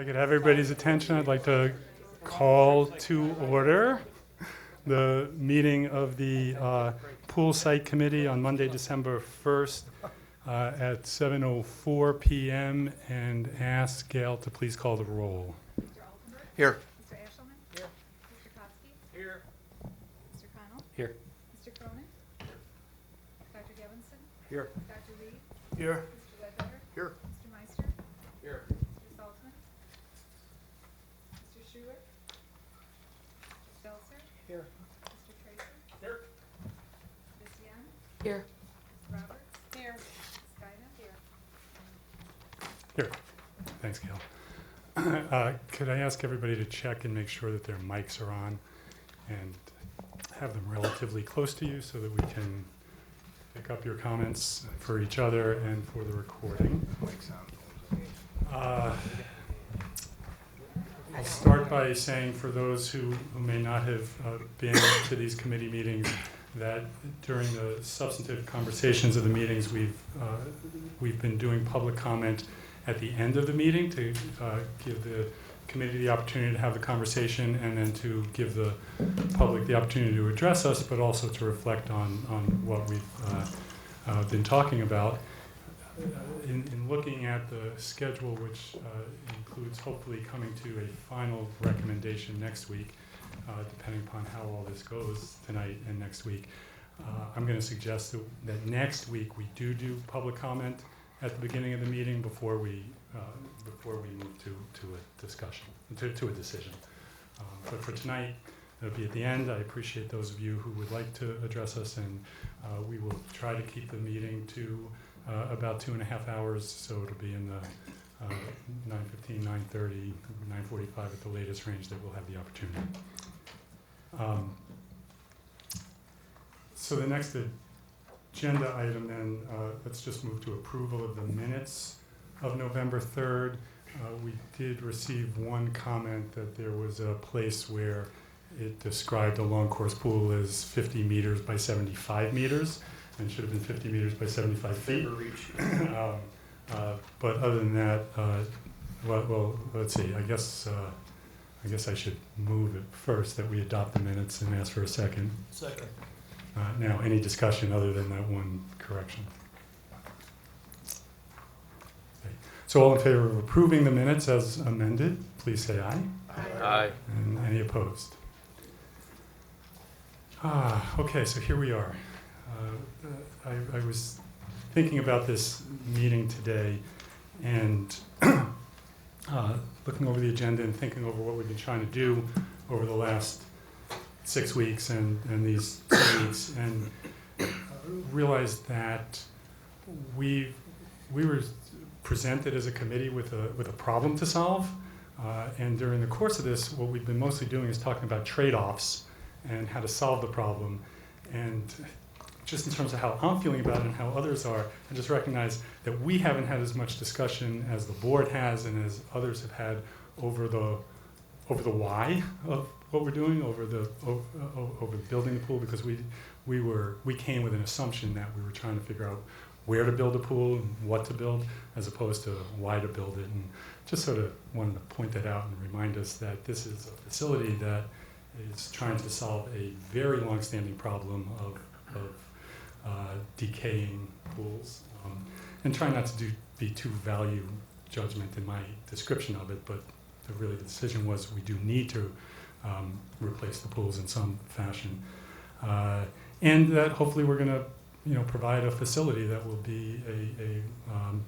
I could have everybody's attention, I'd like to call to order the meeting of the Pool Site Committee on Monday, December 1st at 7:04 p.m. and ask Gail to please call the roll. Mr. Altenberg? Here. Mr. Ashelman? Here. Mr. Kotsky? Here. Mr. Connell? Here. Mr. Cronin? Dr. Gevinson? Here. Dr. Reed? Here. Mr. Ledbetter? Here. Mr. Meister? Here. Mr. Saltzman? Mr. Schuler? Mr. Stelzer? Here. Mr. Tracer? Here. Ms. Young? Here. Ms. Roberts? Here. Ms. Guida? Here. Here. Thanks, Gail. Could I ask everybody to check and make sure that their mics are on and have them relatively close to you so that we can pick up your comments for each other and for the recording. I'll start by saying for those who may not have been to these committee meetings that during the substantive conversations of the meetings we've been doing public comment at the end of the meeting to give the committee the opportunity to have the conversation and then to give the public the opportunity to address us, but also to reflect on what we've been talking about. In looking at the schedule, which includes hopefully coming to a final recommendation next week, depending upon how all this goes tonight and next week, I'm going to suggest that next week we do public comment at the beginning of the meeting before we move to a discussion, to a decision. But for tonight, it'll be at the end. I appreciate those of you who would like to address us, and we will try to keep the meeting to about 2.5 hours, so it'll be in the 9:15, 9:30, 9:45 at the latest range that we'll have the opportunity. So the next agenda item then, let's just move to approval of the minutes of November 3rd. We did receive one comment that there was a place where it described a long course pool as 50 meters by 75 meters and should have been 50 meters by 75 feet. But other than that, well, let's see, I guess I should move it first that we adopt the minutes and ask for a second. Second. Now, any discussion other than that one correction? Okay. So all in favor of approving the minutes as amended, please say aye. Aye. And any opposed? Okay, so here we are. I was thinking about this meeting today and looking over the agenda and thinking over what we've been trying to do over the last 6 weeks and these 2 weeks, and realized that we were presented as a committee with a problem to solve, and during the course of this, what we've been mostly doing is talking about trade-offs and how to solve the problem. And just in terms of how I'm feeling about it and how others are, I just recognize that we haven't had as much discussion as the board has and as others have had over the why of what we're doing, over building the pool, because we came with an assumption that we were trying to figure out where to build a pool and what to build, as opposed to why to build it. And just sort of wanted to point that out and remind us that this is a facility that is trying to solve a very long-standing problem of decaying pools, and trying not to be too value judgment in my description of it, but really the decision was we do need to replace the pools in some fashion, and that hopefully we're going to provide a facility that will be a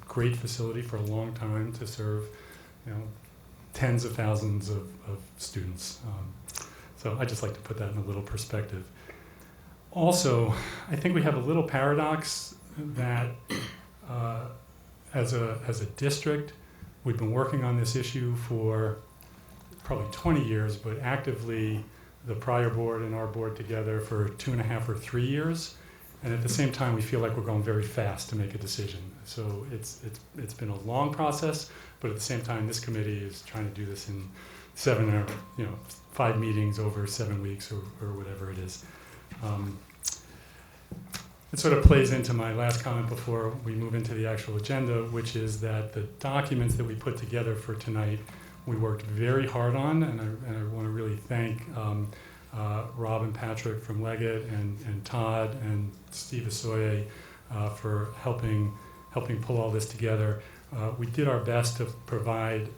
great facility for a long time to serve tens of thousands of students. So I just like to put that in a little perspective. Also, I think we have a little paradox that as a district, we've been working on this issue for probably 20 years, but actively the prior board and our board together for 2.5 or 3 years. And at the same time, we feel like we're going very fast to make a decision. So it's been a long process, but at the same time, this committee is trying to do this in 5 meetings over 7 weeks or whatever it is. It sort of plays into my last comment before we move into the actual agenda, which is that the documents that we put together for tonight we worked very hard on, and I want to really thank Rob and Patrick from Leggett and Todd and Steve Asoye for helping pull all this together. We did our best to provide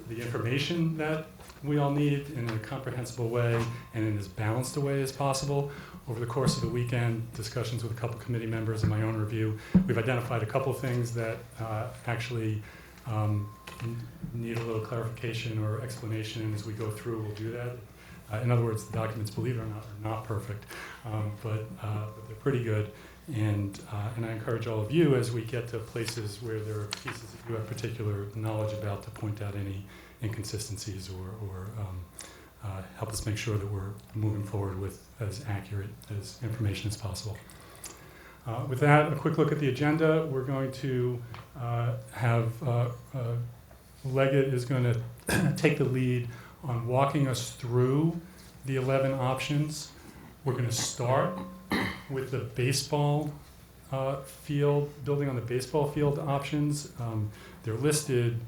the information that we all need in a comprehensible way and in as balanced a way as possible. Over the course of the weekend, discussions with a couple committee members and my own review, we've identified a couple of things that actually need a little clarification or explanation, and as we go through, we'll do that. In other words, the documents, believe it or not, are not perfect, but they're pretty good. And I encourage all of you, as we get to places where there are pieces that you have particular knowledge about, to point out any inconsistencies or help us make sure that we're moving forward with as accurate as information as possible. With that, a quick look at the agenda. We're going to have Leggett is going to take the lead on walking us through the 11 options. We're going to start with the baseball field, building on the baseball field options. They're listed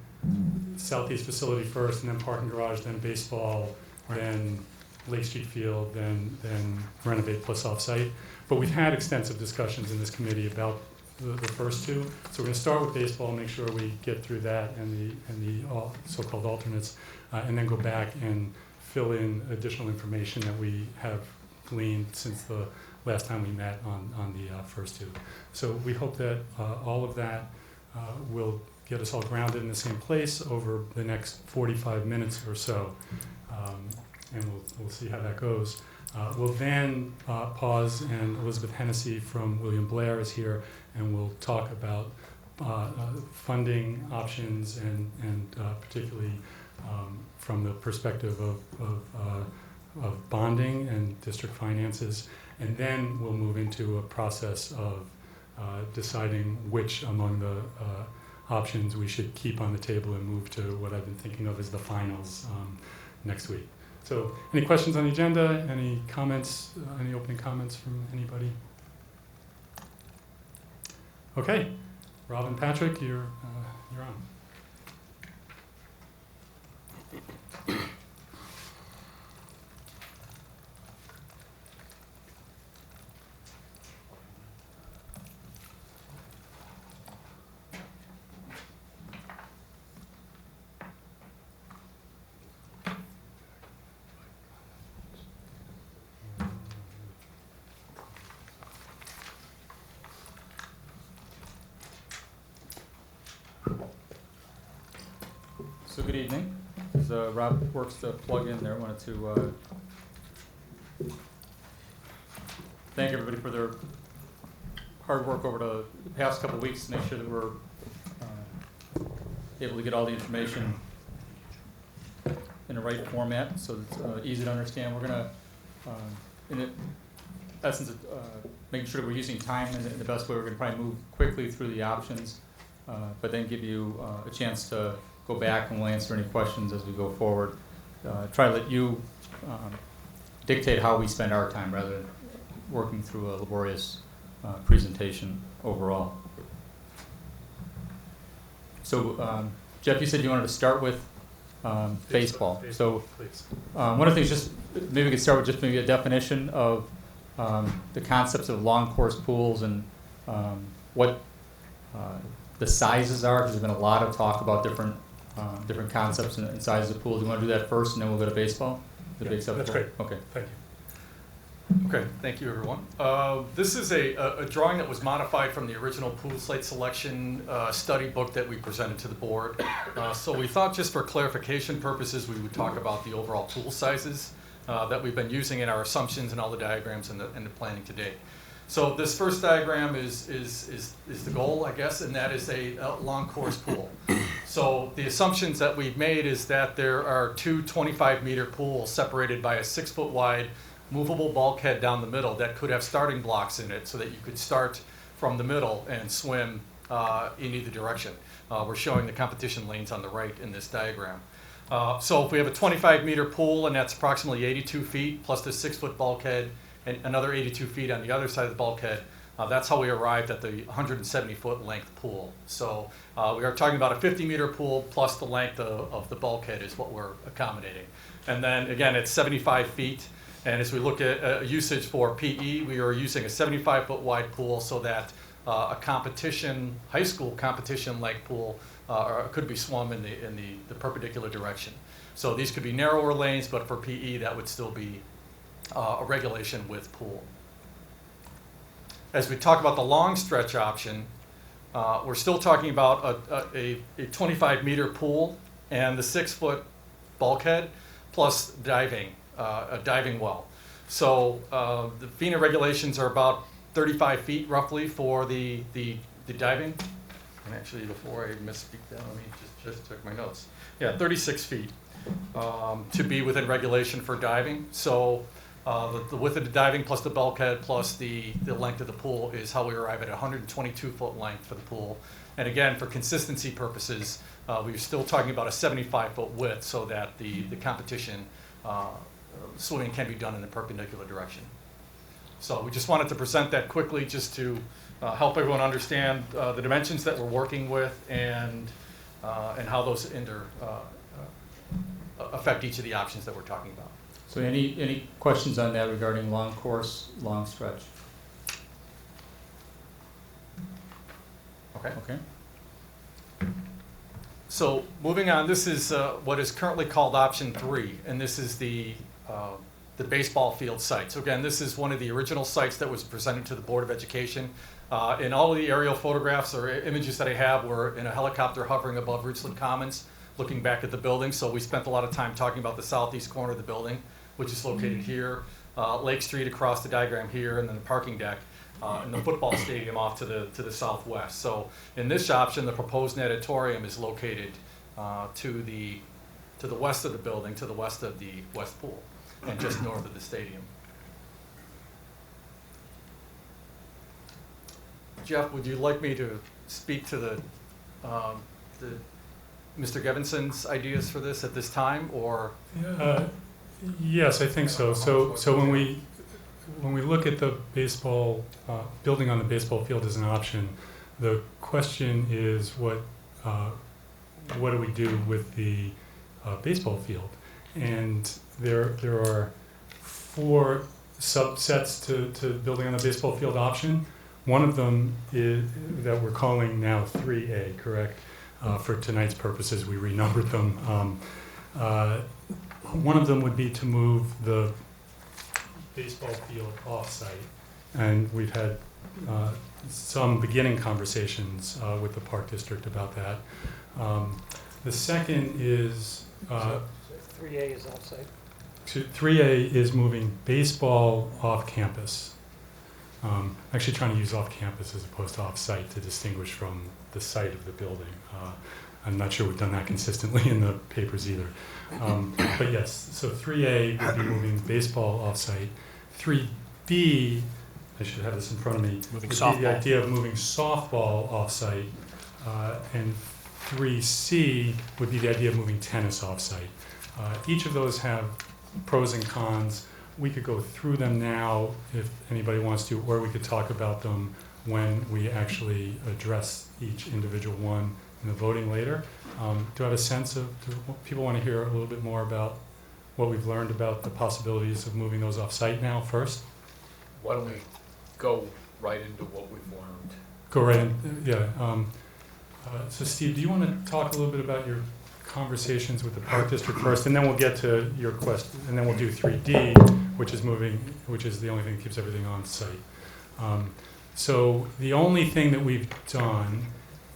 Southeast facility first, and then parking garage, then baseball, then Lake Street Field, then renovate plus off-site. But we've had extensive discussions in this committee about the first two. So we're going to start with baseball, make sure we get through that and the so-called alternates, and then go back and fill in additional information that we have gleaned since the last time we met on the first two. So we hope that all of that will get us all grounded in the same place over the next 45 minutes or so, and we'll see how that goes. We'll then pause, and Elizabeth Hennessy from William Blair is here, and we'll talk about funding options and particularly from the perspective of bonding and district finances. And then we'll move into a process of deciding which among the options we should keep on the table and move to what I've been thinking of as the finals next week. So any questions on the agenda? Any comments? Any opening comments from anybody? Okay, Rob and Patrick, you're on. So good evening. As Rob works to plug in there, I wanted to thank everybody for their hard work over the past couple of weeks to make sure that we're able to get all the information in the right format so that it's easy to understand. We're going to, in essence, making sure that we're using time in the best way. We're going to probably move quickly through the options, but then give you a chance to go back and we'll answer any questions as we go forward. Try to let you dictate how we spend our time rather than working through a laborious presentation overall. So Jeff, you said you wanted to start with baseball. So one of the things, just maybe we could start with just maybe a definition of the concepts of long course pools and what the sizes are, because there's been a lot of talk about different concepts and sizes of pools. Do you want to do that first, and then we'll go to baseball? That's great. Okay. Thank you. Okay, thank you, everyone. This is a drawing that was modified from the original pool site selection study book that we presented to the board. So we thought, just for clarification purposes, we would talk about the overall pool sizes that we've been using in our assumptions and all the diagrams and the planning to date. So this first diagram is the goal, I guess, and that is a long course pool. So the assumptions that we've made is that there are two 25-meter pools separated by a 6-foot wide movable bulkhead down the middle that could have starting blocks in it so that you could start from the middle and swim in either direction. We're showing the competition lanes on the right in this diagram. So if we have a 25-meter pool, and that's approximately 82 feet, plus the 6-foot bulkhead, and another 82 feet on the other side of the bulkhead, That's how we arrived at the 170-foot length pool. So we are talking about a 50-meter pool plus the length of the bulkhead is what we're accommodating. And then again, it's 75 feet. And as we look at usage for PE, we are using a 75-foot wide pool so that a competition, high school competition length pool could be swum in the perpendicular direction. So these could be narrower lanes, but for PE, that would still be a regulation with pool. As we talk about the long stretch option, we're still talking about a 25-meter pool and the 6-foot bulkhead plus diving, a diving well. So the FINA regulations are about 35 feet roughly for the diving. And actually, before I misspeak that, let me just check my notes. Yeah, 36 feet to be within regulation for diving. So the width of the diving plus the bulkhead plus the length of the pool is how we arrive at a 122-foot length for the pool. And again, for consistency purposes, we're still talking about a 75-foot width so that the competition swimming can be done in a perpendicular direction. So we just wanted to present that quickly just to help everyone understand the dimensions that we're working with and how those affect each of the options that we're talking about. So any questions on that regarding long course, long stretch? Okay. Okay. So moving on, this is what is currently called option 3, and this is the baseball field site. So again, this is one of the original sites that was presented to the Board of Education. And all of the aerial photographs or images that I have were in a helicopter hovering above Richland Commons, looking back at the building. So we spent a lot of time talking about the southeast corner of the building, which is located here, Lake Street across the diagram here, and then the parking deck, and the football stadium off to the southwest. So in this option, the proposed natatorium is located to the west of the building, to the west of the west pool, and just north of the stadium. Jeff, would you like me to speak to Mr. Gevinson's ideas for this at this time, or? Yes, I think so. So when we look at the baseball building on the baseball field as an option, the question is what do we do with the baseball field? And there are 4 subsets to building on the baseball field option. One of them is that we're calling now 3A, correct? For tonight's purposes, we renumbered them. One of them would be to move the baseball field off-site, and we've had some beginning conversations with the Park District about that. The second is... So 3A is off-site? 3A is moving baseball off campus. Actually trying to use off campus as opposed to off site to distinguish from the site of the building. I'm not sure we've done that consistently in the papers either. But yes, so 3A would be moving baseball off site. 3B, I should have this in front of me, would be the idea of moving softball off site. And 3C would be the idea of moving tennis off site. Each of those have pros and cons. We could go through them now if anybody wants to, or we could talk about them when we actually address each individual one in the voting later. Do I have a sense of, do people want to hear a little bit more about what we've learned about the possibilities of moving those off-site now first? Why don't we go right into what we've learned? Go right in, yeah. So Steve, do you want to talk a little bit about your conversations with the Park District first, and then we'll get to your question, and then we'll do 3D, which is the only thing that keeps everything on site. So the only thing that we've done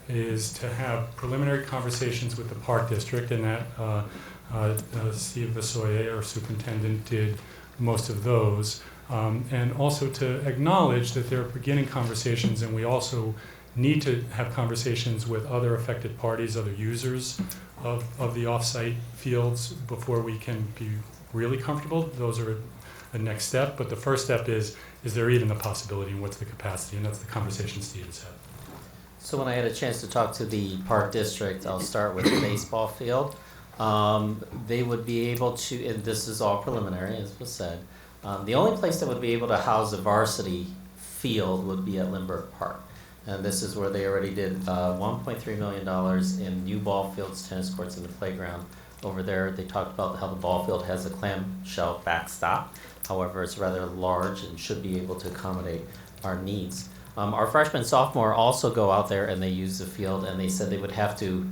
is to have preliminary conversations with the Park District, and that Steve Vasoye, our superintendent, did most of those, and also to acknowledge that there are beginning conversations, and we also need to have conversations with other affected parties, other users of the off-site fields before we can be really comfortable. Those are a next step, but the first step is there even the possibility, and what's the capacity? And that's the conversation Steve has had. So when I had a chance to talk to the Park District, I'll start with the baseball field. They would be able to, and this is all preliminary, as was said, the only place that would be able to house a varsity field would be at Lindbergh Park. And this is where they already did $1.3 million in new ball fields, tennis courts, and the playground. Over there, they talked about how the ball field has a clamshell backstop. However, it's rather large and should be able to accommodate our needs. Our freshmen and sophomore also go out there and they use the field, and they said they would have to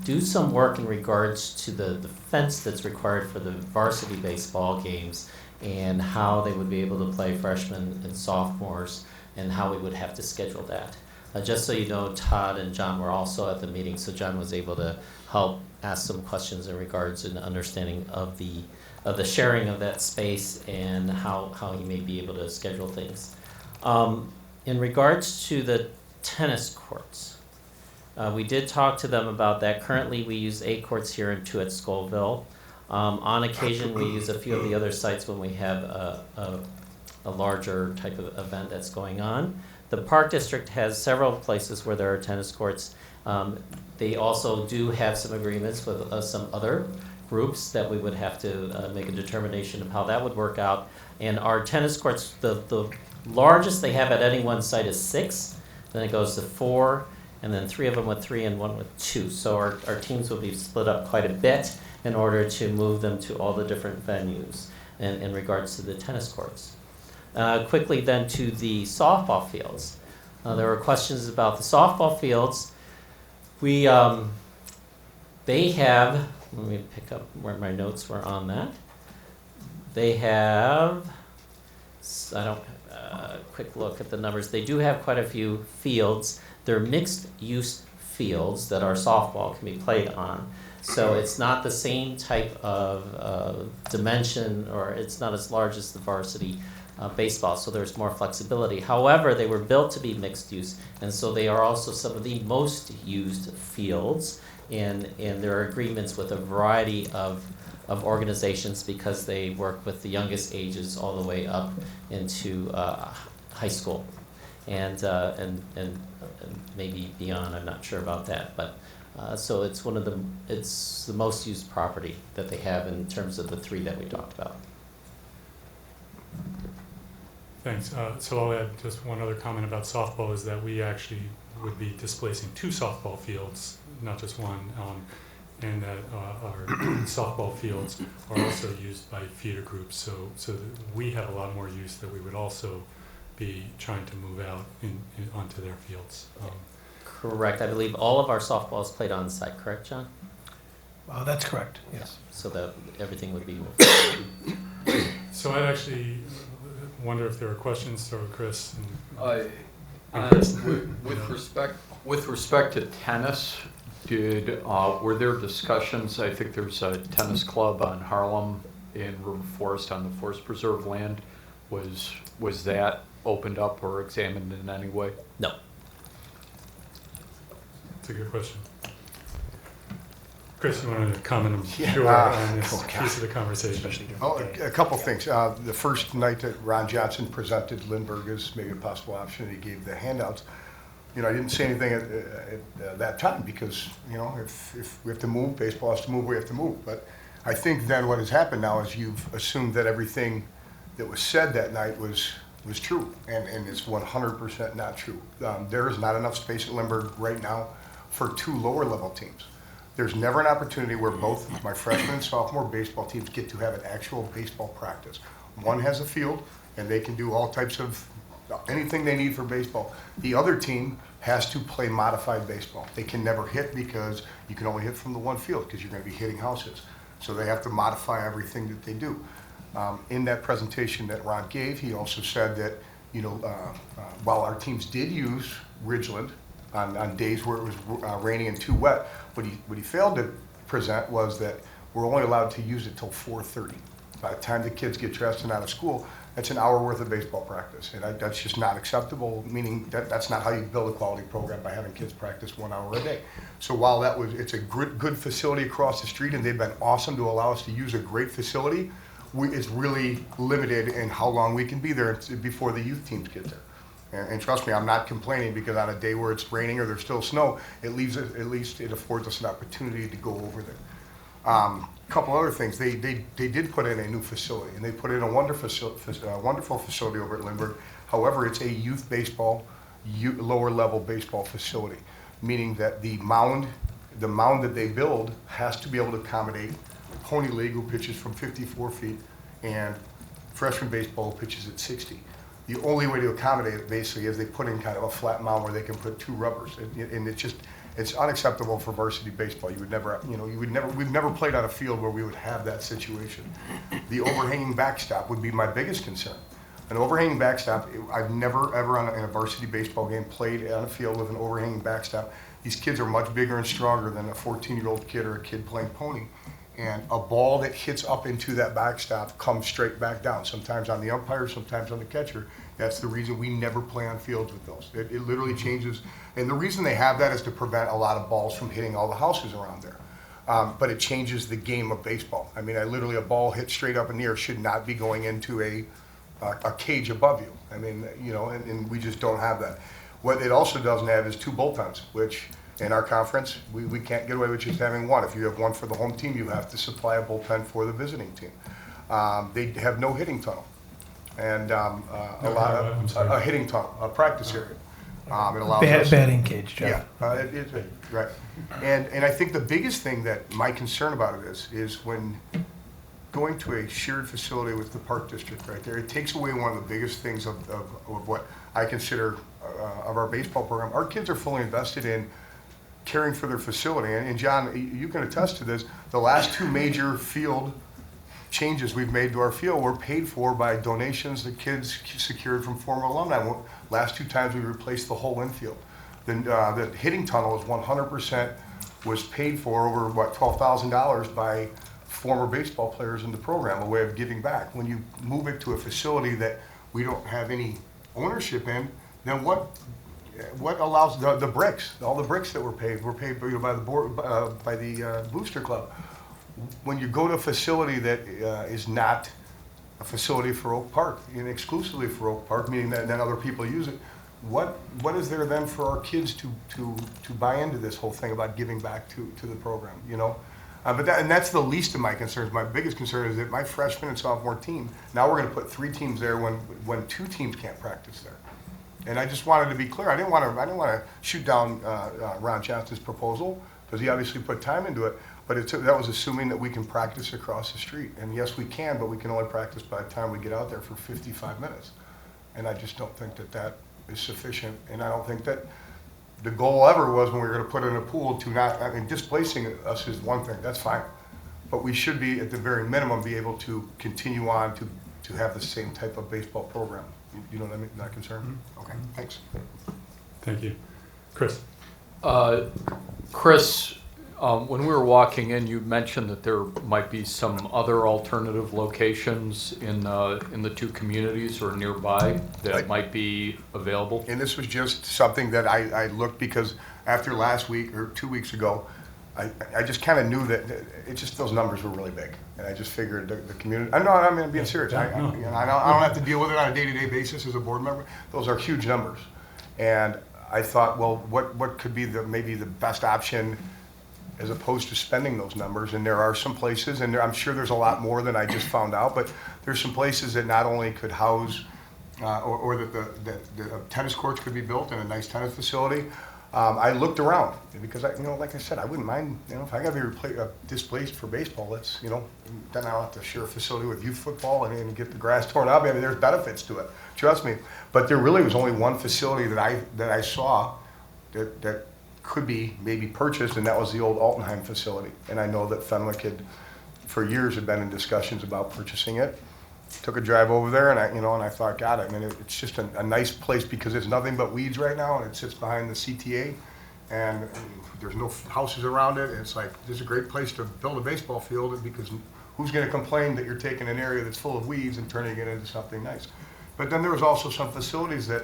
do some work in regards to the fence that's required for the varsity baseball games and how they would be able to play freshmen and sophomores and how we would have to schedule that. Just so you know, Todd and John were also at the meeting, so John was able to help ask some questions in regards to the understanding of the sharing of that space and how he may be able to schedule things. In regards to the tennis courts, we did talk to them about that. Currently, we use 8 courts here and 2 at Scoville. On occasion, we use a few of the other sites when we have a larger type of event that's going on. The Park District has several places where there are tennis courts. They also do have some agreements with some other groups that we would have to make a determination of how that would work out. And our tennis courts, the largest they have at any one site is 6, then it goes to 4, and then 3 of them with 3 and 1 with 2. So our teams will be split up quite a bit in order to move them to all the different venues in regards to the tennis courts. Quickly then to the softball fields. There were questions about the softball fields. They have, let me pick up where my notes were on that. They have, quick look at the numbers. They do have quite a few fields. They're mixed use fields that our softball can be played on. So it's not the same type of dimension, or it's not as large as the varsity baseball, so there's more flexibility. However, they were built to be mixed use, and so they are also some of the most used fields, and there are agreements with a variety of organizations because they work with the youngest ages all the way up into high school, and maybe beyond. I'm not sure about that, but so it's the most used property that they have in terms of the 3 that we talked about. Thanks. So I'll add just one other comment about softball is that we actually would be displacing 2 softball fields, not just one, and that our softball fields are also used by feeder groups. So that we have a lot more use that we would also be trying to move out onto their fields. Correct. I believe all of our softball is played on site. Correct, John? That's correct, yes. So that everything would be moved. So I'd actually wonder if there are questions, so Chris. With respect to tennis, were there discussions? I think there's a tennis club on Harlem in River Forest on the Forest Preserve land. Was that opened up or examined in any way? No. That's a good question. Chris, you wanted to comment, I'm Yeah, sure, on this okay. piece of the conversation. A couple things. The first night that Ron Johnson presented Lindbergh as maybe a possible option, he gave the handouts. I didn't say anything at that time because, if we have to move, baseball has to move, we have to move. But I think then what has happened now is you've assumed that everything that was said that night was true, and it's 100% not true. There is not enough space at Lindbergh right now for 2 lower level teams. There's never an opportunity where both my freshman and sophomore baseball teams get to have an actual baseball practice. One has a field, and they can do all types of, anything they need for baseball. The other team has to play modified baseball. They can never hit because you can only hit from the one field because you're going to be hitting houses. So they have to modify everything that they do. In that presentation that Ron gave, he also said that, while our teams did use Ridgeland on days where it was rainy and too wet, what he failed to present was that we're only allowed to use it till 4:30. By the time the kids get dressed and out of school, that's an hour worth of baseball practice, and that's just not acceptable, meaning that's not how you build a quality program, by having kids practice 1 hour a day. So while it's a good facility across the street, and they've been awesome to allow us to use a great facility, it's really limited in how long we can be there before the youth teams get there. And trust me, I'm not complaining, because on a day where it's raining or there's still snow, at least it affords us an opportunity to go over there. Couple other things, they did put in a new facility, and they put in a wonderful facility over at Lindbergh. However, it's a youth baseball, lower level baseball facility, meaning that the mound that they build has to be able to accommodate Pony League, who pitches from 54 feet, and freshman baseball pitches at 60. The only way to accommodate it basically is they put in kind of a flat mound where they can put 2 rubbers, and it's unacceptable for varsity baseball. We've never played on a field where we would have that situation. The overhanging backstop would be my biggest concern. An overhanging backstop, I've never ever in a varsity baseball game played on a field with an overhanging backstop. These kids are much bigger and stronger than a 14-year-old kid or a kid playing pony. And a ball that hits up into that backstop comes straight back down, sometimes on the umpire, sometimes on the catcher. That's the reason we never play on fields with those. It literally changes. And the reason they have that is to prevent a lot of balls from hitting all the houses around there. But it changes the game of baseball. I mean, a ball hit straight up in the air should not be going into a cage above you. I mean, and we just don't have that. What it also doesn't have is 2 bullpens, which in our conference, we can't get away with just having 1. If you have 1 for the home team, you have to supply a bullpen for the visiting team. They have no hitting tunnel. And a hitting tunnel, a practice area. It allows us. Batting cage, Jeff. Yeah, right. And I think the biggest thing that my concern about it is when going to a shared facility with the Park District right there, it takes away one of the biggest things of what I consider of our baseball program. Our kids are fully invested in caring for their facility. And John, you can attest to this. The last 2 major field changes we've made to our field were paid for by donations that kids secured from former alumni. Last 2 times we replaced the whole infield. The hitting tunnel is 100% was paid for over $12,000 by former baseball players in the program, a way of giving back. When you move it to a facility that we don't have any ownership in, then what allows the bricks, all the bricks that were paid by the board, by the Booster Club. When you go to a facility that is not a facility for Oak Park, and exclusively for Oak Park, meaning that then other people use it, what is there then for our kids to buy into this whole thing about giving back to the program, But that's the least of my concerns. My biggest concern is that my freshman and sophomore team, now we're going to put 3 teams there when 2 teams can't practice there. And I just wanted to be clear. I didn't want to shoot down Ron Johnson's proposal, because he obviously put time into it. But that was assuming that we can practice across the street. And yes, we can, but we can only practice by the time we get out there for 55 minutes. And I just don't think that is sufficient. And I don't think that the goal ever was, when we were going to put in a pool, displacing us is one thing, that's fine. But we should be, at the very minimum, be able to continue on to have the same type of baseball program. You know what I mean, that concern? Okay, thanks. Thank you. Chris? Chris, when we were walking in, you mentioned that there might be some other alternative locations in the 2 communities or nearby that might be available. And this was just something that I looked, because after last week or 2 weeks ago, I just kind of knew that those numbers were really big. And I just figured the community, I'm being serious. I don't have to deal with it on a day-to-day basis as a board member. Those are huge numbers. And I thought, well, what could be maybe the best option as opposed to spending those numbers? And there are some places, and I'm sure there's a lot more than I just found out, but there's some places that not only could house, or that the tennis courts could be built in a nice tennis facility. I looked around, because like I said, I wouldn't mind, if I got to be displaced for baseball, then I don't have to share a facility with youth football and get the grass torn up. I mean, there's benefits to it, trust me. But there really was only one facility that I saw that could be maybe purchased, and that was the old Altenheim facility. And I know that Fenwick for years had been in discussions about purchasing it. Took a drive over there, and I thought, God, it's just a nice place, because it's nothing but weeds right now, and it sits behind the CTA, and there's no houses around it. It's like, this is a great place to build a baseball field, because who's going to complain that you're taking an area that's full of weeds and turning it into something nice? But then there was also some facilities that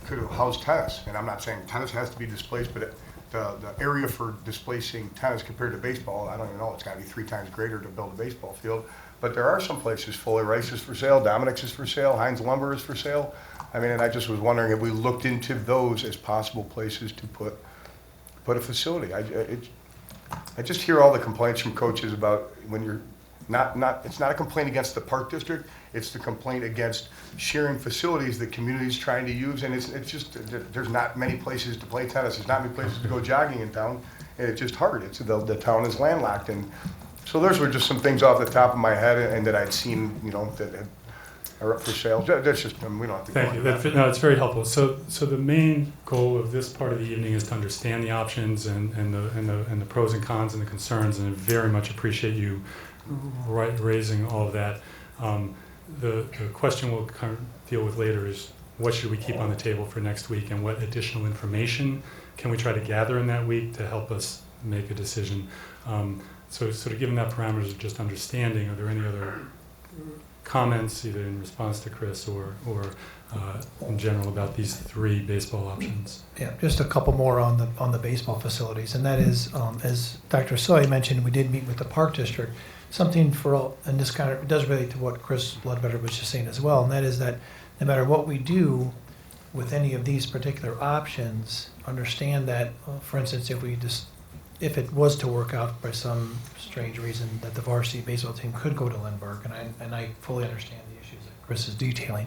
could have housed tennis, and I'm not saying tennis has to be displaced, but the area for displacing tennis compared to baseball, I don't even know, it's got to be 3 times greater to build a baseball field. But there are some places. Foley Rice is for sale, Dominic's is for sale, Heinz Lumber is for sale. And I just was wondering if we looked into those as possible places to put a facility. I just hear all the complaints from coaches about when you're It's not a complaint against the park district, it's the complaint against sharing facilities that community's trying to use, and it's just, there's not many places to play tennis, there's not many places to go jogging in town, and it's just hard, the town is landlocked, and so those were just some things off the top of my head, and that I'd seen, that are up for sale. That's just, we don't have to go Thank you. into that. No, it's very helpful. So the main goal of this part of the evening is to understand the options and the pros and cons and the concerns, and I very much appreciate you raising all of that. The question we'll kind of deal with later is what should we keep on the table for next week, and what additional information can we try to gather in that week to help us make a decision. So sort of given that parameters of just understanding, are there any other comments either in response to Chris or in general about these three baseball options? Yeah, just a couple more on the baseball facilities, and that is, as Dr. Soy mentioned, we did meet with the Park District. Something for all, and this kind of does relate to what Chris Ledbetter was just saying as well, and that is that no matter what we do with any of these particular options, understand that, for instance, if it was to work out by some strange reason that the varsity baseball team could go to Lindbergh, and I fully understand the issues that Chris is detailing,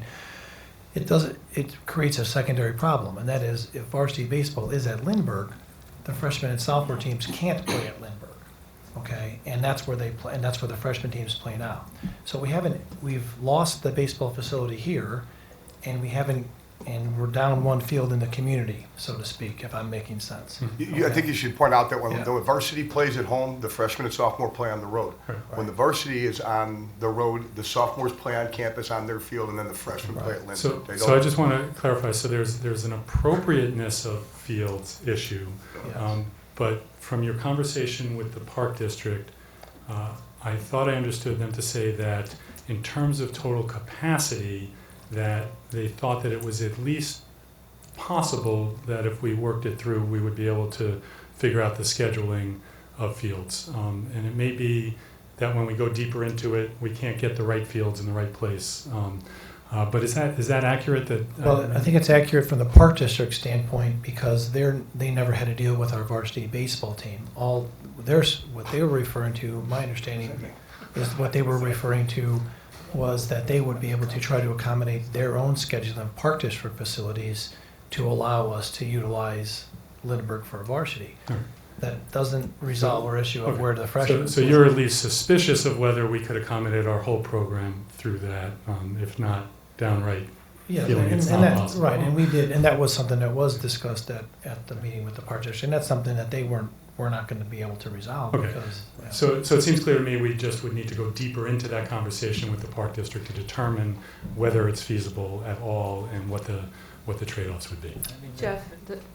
it creates a secondary problem, and that is if varsity baseball is at Lindbergh, the freshman and sophomore teams can't play at Lindbergh, okay? And that's where they play, and that's where the freshman teams play now. So we've lost the baseball facility here, and we're down one field in the community, so to speak, if I'm making sense. I think you should point out that when Yeah. the varsity plays at home, the freshman and sophomore play on the road. Right. When the varsity is on the road, the sophomores play on campus on their field, and then the freshmen play at So, Lindbergh. They so don't- I just want to clarify, so there's an appropriateness of fields issue, Yes. but from your conversation with the Park District, I thought I understood them to say that in terms of total capacity, that they thought that it was at least possible that if we worked it through, we would be able to figure out the scheduling of fields. And it may be that when we go deeper into it, we can't get the right fields in the right place. But is that accurate? Well, I think it's accurate from the Park District standpoint because they never had to deal with our varsity baseball team. What they were referring to, my understanding is what they were referring to was that they would be able to try to accommodate their own schedule of Park District facilities to allow us to utilize Lindbergh for varsity. Sure. That doesn't resolve our issue of Okay. where the freshmen. So you're at least suspicious of whether we could accommodate our whole program through that, if not downright. Yeah, feeling it's and not that, possible. right, and we did, and that was something that was discussed at the meeting with the Park District, and that's something that we're not gonna be able to resolve Okay. because. yeah. So it seems clear to me we just would need to go deeper into that conversation with the Park District to determine whether it's feasible at all and what the trade-offs would be. Jeff,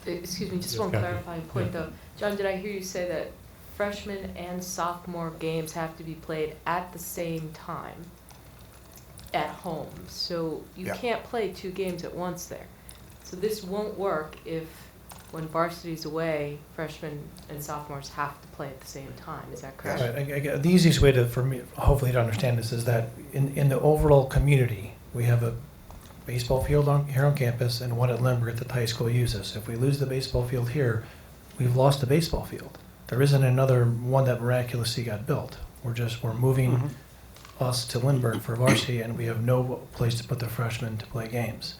excuse me, just Yes, one Kathy. clarifying point Yeah. though. John, did I hear you say that freshman and sophomore games have to be played at the same time at home? So you Yeah. can't play two games at once there. So this won't work if, when varsity's away, freshmen and sophomores have to play at the same time. Is that correct? Right, the easiest way for me, hopefully to understand this is that in the overall community, we have a baseball field here on campus and one at Lindbergh that the high school uses. If we lose the baseball field here, we've lost the baseball field. There isn't another one that miraculously got built. We're moving us to Lindbergh for varsity, and we have no place to put the freshmen to play games.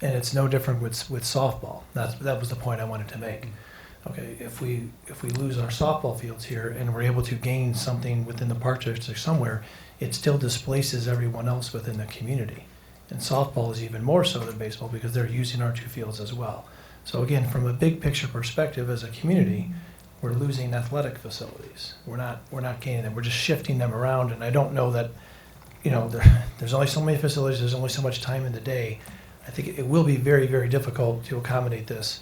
And it's no different with softball. That was the point I wanted to make. Okay, if we lose our softball fields here and we're able to gain something within the Park District somewhere, it still displaces everyone else within the community. And softball is even more so than baseball because they're using our two fields as well. So again, from a big picture perspective as a community, we're losing athletic facilities. We're not gaining them. We're just shifting them around. And I don't know that, there's only so many facilities. There's only so much time in the day. I think it will be very, very difficult to accommodate this.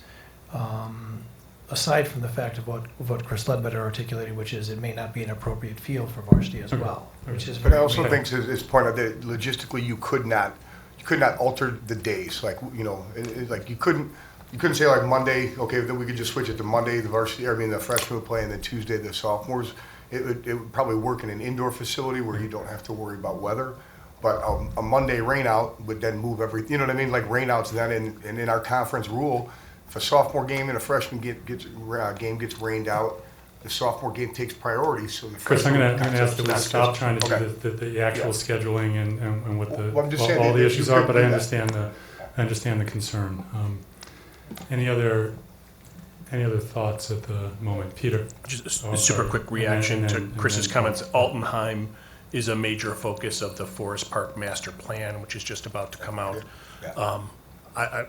Aside from the fact of what Chris Ledbetter articulated, which is it may not be an appropriate field for varsity as Okay. well, which is. But I also Okay. think it's pointed out that logistically you could not alter the days, like, like you couldn't say like Monday, okay, then we could just switch it to Monday, the freshmen would play, and then Tuesday, the sophomores. It would probably work in an indoor facility where you don't have to worry about weather. But a Monday rainout would then move everything, you know what I mean? Like rainouts then, and in our conference rule, if a sophomore game and a freshman game gets rained out, the sophomore game takes priority, so the Chris, I'm freshman. gonna ask that we concept's stop not trying to do scheduled. the actual Yeah. scheduling and what Well, I'm just saying all that the you issues could are, but do I that. understand the concern. Any other thoughts at the moment? Peter? Just Oh, a super sorry. quick And then- reaction and to then- and Chris's then- comments. Altenheim is a major focus of the Forest Park Master Plan, which is just about to come out. Yeah.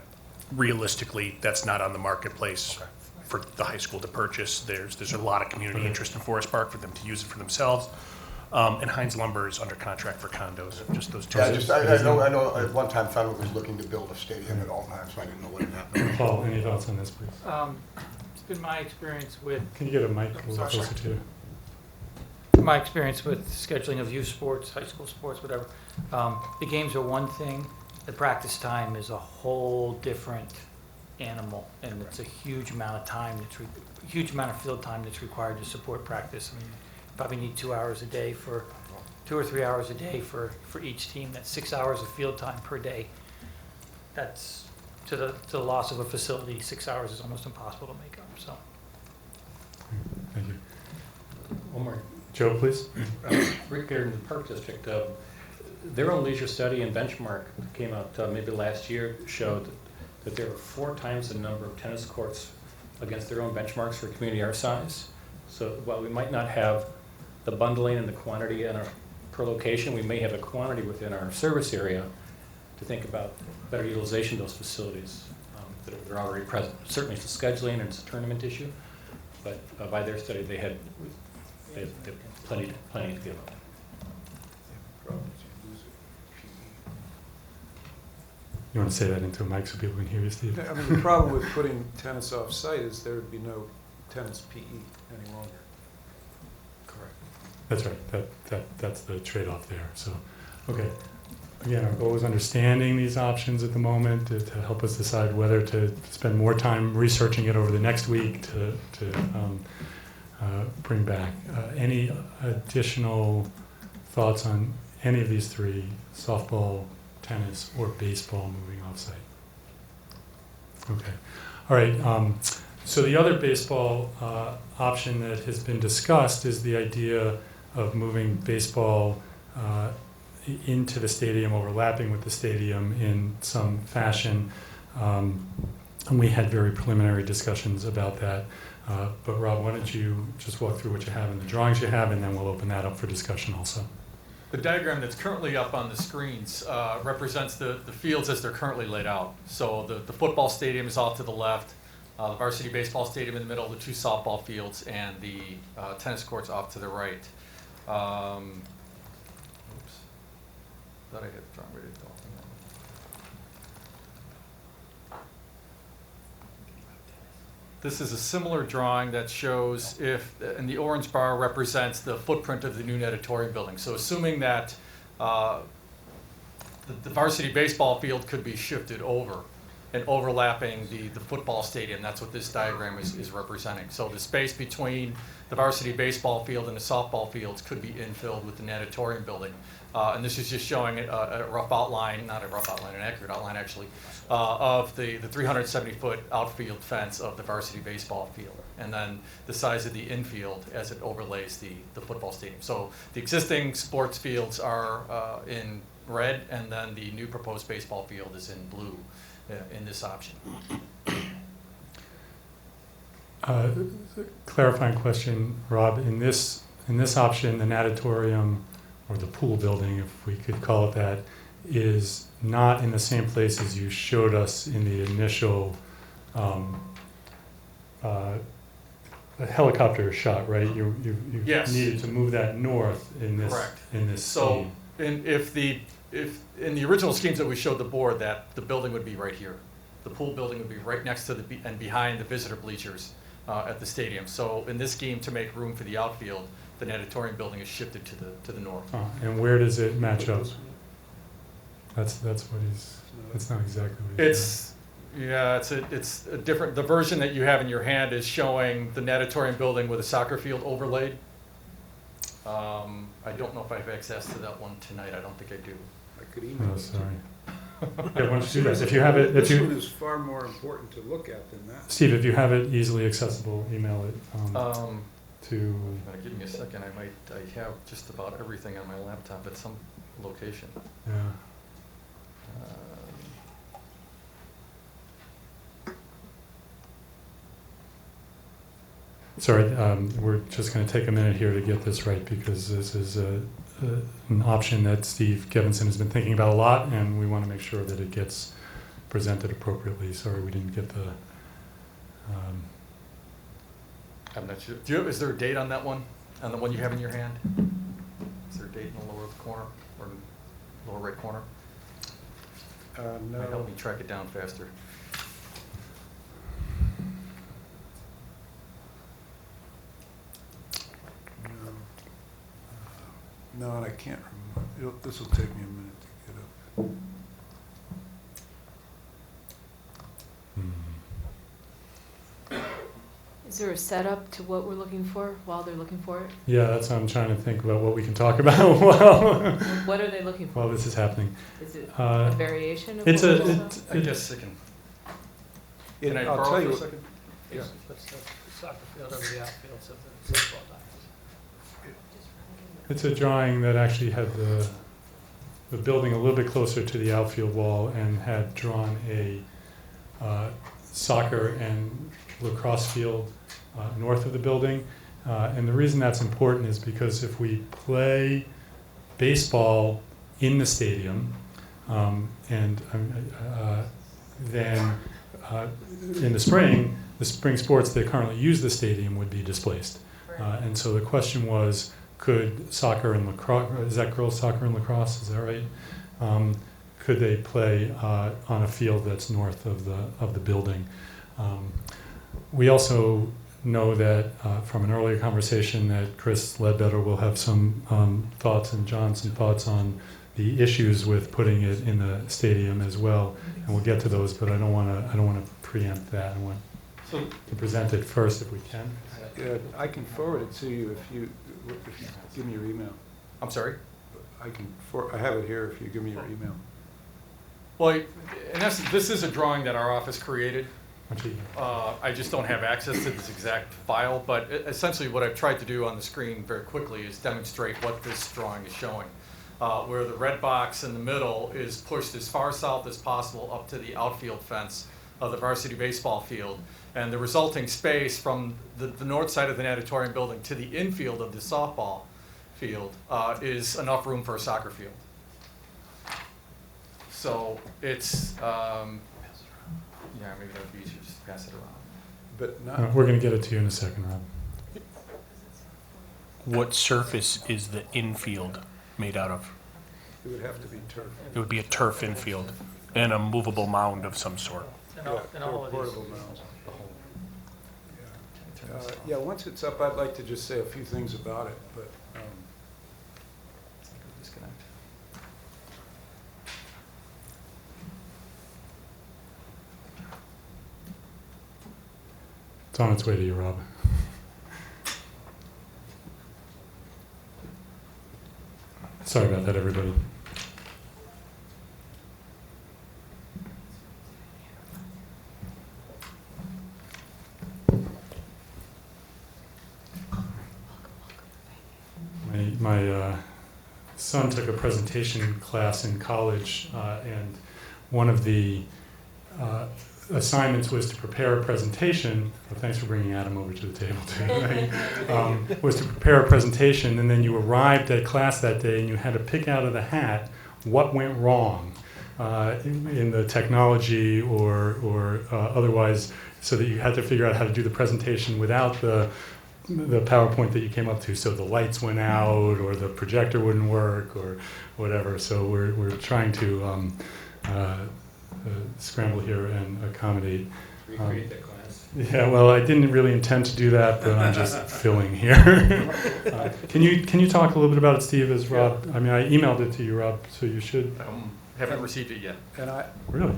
Realistically, that's not on the marketplace for the high school to purchase. There's a lot of community interest in Forest Park for them to use it for themselves. And Heinz Lumber is under contract for condos, just those two. Yeah, I know at one time Fenwick was looking to build a stadium at Altenheim, so I didn't know what had happened. Paul, any thoughts on this, please? It's been my experience with Can you get a mic a little closer to you? scheduling of youth sports, high school sports, whatever. The games are one thing, the practice time is a whole different animal, and it's a huge amount of time huge amount of field time that's required to support practice. I mean, you probably need 2 hours a day 2 or 3 hours a day for each team. That's 6 hours of field time per day. That's to the loss of a facility. 6 hours is almost impossible to make up. So. Thank you. One more. Joe, please. Rick Garden, the Park District, their own leisure study and benchmark came out maybe last year, showed that there were 4 times the number of tennis courts against their own benchmarks for a community our size. So while we might not have the bundling and the quantity in our, per location, we may have a quantity within our service area to think about better utilization of those facilities that are already present. Certainly it's a scheduling and it's a tournament issue, but by their study they had plenty to give up. You want to say that into a mic so people can hear you, Steve? I mean, the problem with putting tennis off-site is there would be no tennis PE any longer. Correct. That's right. That's the trade-off there. So, okay. Again, our goal is understanding these options at the moment to help us decide whether to spend more time researching it over the next week to bring back. Any additional thoughts on any of these three, softball, tennis, or baseball moving off-site? Okay. All right. So the other baseball option that has been discussed is the idea of moving baseball into the stadium, overlapping with the stadium in some fashion. And we had very preliminary discussions about that. But Rob, why don't you just walk through what you have in the drawings you have, and then we'll open that up for discussion also. The diagram that's currently up on the screens represents the fields as they're currently laid out. So the football stadium is off to the left, the varsity baseball stadium in the middle, the 2 softball fields, and the tennis courts off to the right. Oops. Thought I had the drawing ready to go. This is a similar drawing that shows and the orange bar represents the footprint of the new natatorium building. So assuming that the varsity baseball field could be shifted over and overlapping the football stadium, that's what this diagram is representing. So the space between the varsity baseball field and the softball fields could be infilled with the natatorium building. And this is just showing a rough outline, not a rough outline, an accurate outline actually, of the 370-foot outfield fence of the varsity baseball field, and then the size of the infield as it overlays the football stadium. So the existing sports fields are in red, and then the new proposed baseball field is in blue in this option. Clarifying question, Rob. In this option, the natatorium, or the pool building, if we could call it that, is not in the same place as you showed us in the initial helicopter shot, right? You Yes. needed to move that north in this. Correct. In this So, scheme. if in the original schemes that we showed the board, that the building would be right here. The pool building would be right next to and behind the visitor bleachers at the stadium. So in this scheme, to make room for the outfield, the natatorium building is shifted to the north. And where does it match up? That's what he's. That's not exactly what he's. It's a different. The version that you have in your hand is showing the natatorium building with a soccer field overlaid. I don't know if I have access to that one tonight. I don't think I do. I could email Oh, it. sorry. Yeah, why don't you do that? If you have it, This one is far more important to look at than that. Steve, if you have it easily accessible, email it. to, Give me a second, I have just about everything on my laptop at some location. yeah. Sorry, we're just going to take a minute here to get this right because this is an option that Steve Gevinson has been thinking about a lot, and we want to make sure that it gets presented appropriately. Sorry, we didn't get the. I'm not sure. Is there a date on that one? On the one you have in your hand? Is there a date in the lower corner or lower right corner? Might help me track it down faster. No, and I can't remember. This will take me a minute to get up. Is there a setup to what we're looking for while they're looking for it? Yeah, that's what I'm trying to think about what we can talk about while, What are they looking for? while this is happening. Is it Uh, a variation of It's what a, we saw? it, I guess I can. Can I I'll borrow tell for you. a second? Yeah. Let's soccer field over the outfield, so the football diamonds. It's a drawing that actually had the building a little bit closer to the outfield wall and had drawn a soccer and lacrosse field north of the building. And the reason that's important is because if we play baseball in the stadium, then in the spring sports that currently use the stadium would be displaced. And so the question was, could soccer and lacrosse, is that girls soccer and lacrosse, is that right? Could they play on a field that's north of the building? We also know that from an earlier conversation that Chris Ledbetter will have some thoughts, and John some thoughts on the issues with putting it in the stadium as well, and we'll get to those. But I don't want to preempt that. I want to present it first if we can. Yeah, I can forward it to you if you give me your email. I'm sorry? I have it here if you give me your email. Well, in essence, this is a drawing that our office created. Actually, I just don't have access to this exact file, but essentially what I've tried to do on the screen very quickly is demonstrate what this drawing is showing. Where the red box in the middle is pushed as far south as possible up to the outfield fence of the varsity baseball field. And the resulting space from the north side of the natatorium building to the infield of the softball field is enough room for a soccer field. So it's, maybe that would be easier just to pass it around. But not, we're going to get it to you in a second, Rob. What surface is the infield made out of? it would have to be turf. It would be a turf infield and a movable mound of some sort. And all or of portable these. mounds. Yeah, once it's up, I'd like to just say a few things about it, but, Disconnect. It's on its way to you, Rob. Sorry about that, everybody. My son took a presentation class in college, and one of the assignments was to prepare a presentation. Well, thanks for bringing Adam over to the table too. Was to prepare a presentation, and then you arrived at class that day, and you had to pick out of the hat what went wrong in the technology or otherwise, so that you had to figure out how to do the presentation without the PowerPoint that you came up to. So the lights went out, or the projector wouldn't work, or whatever. So we're trying to scramble here and accommodate. Recreate that class. Yeah, well, I didn't really intend to do that, but I'm just filling here. Can you talk a little bit about it, Steve? As Rob, I mean, I emailed it to you, Rob, so you should. Haven't received it yet. and Really?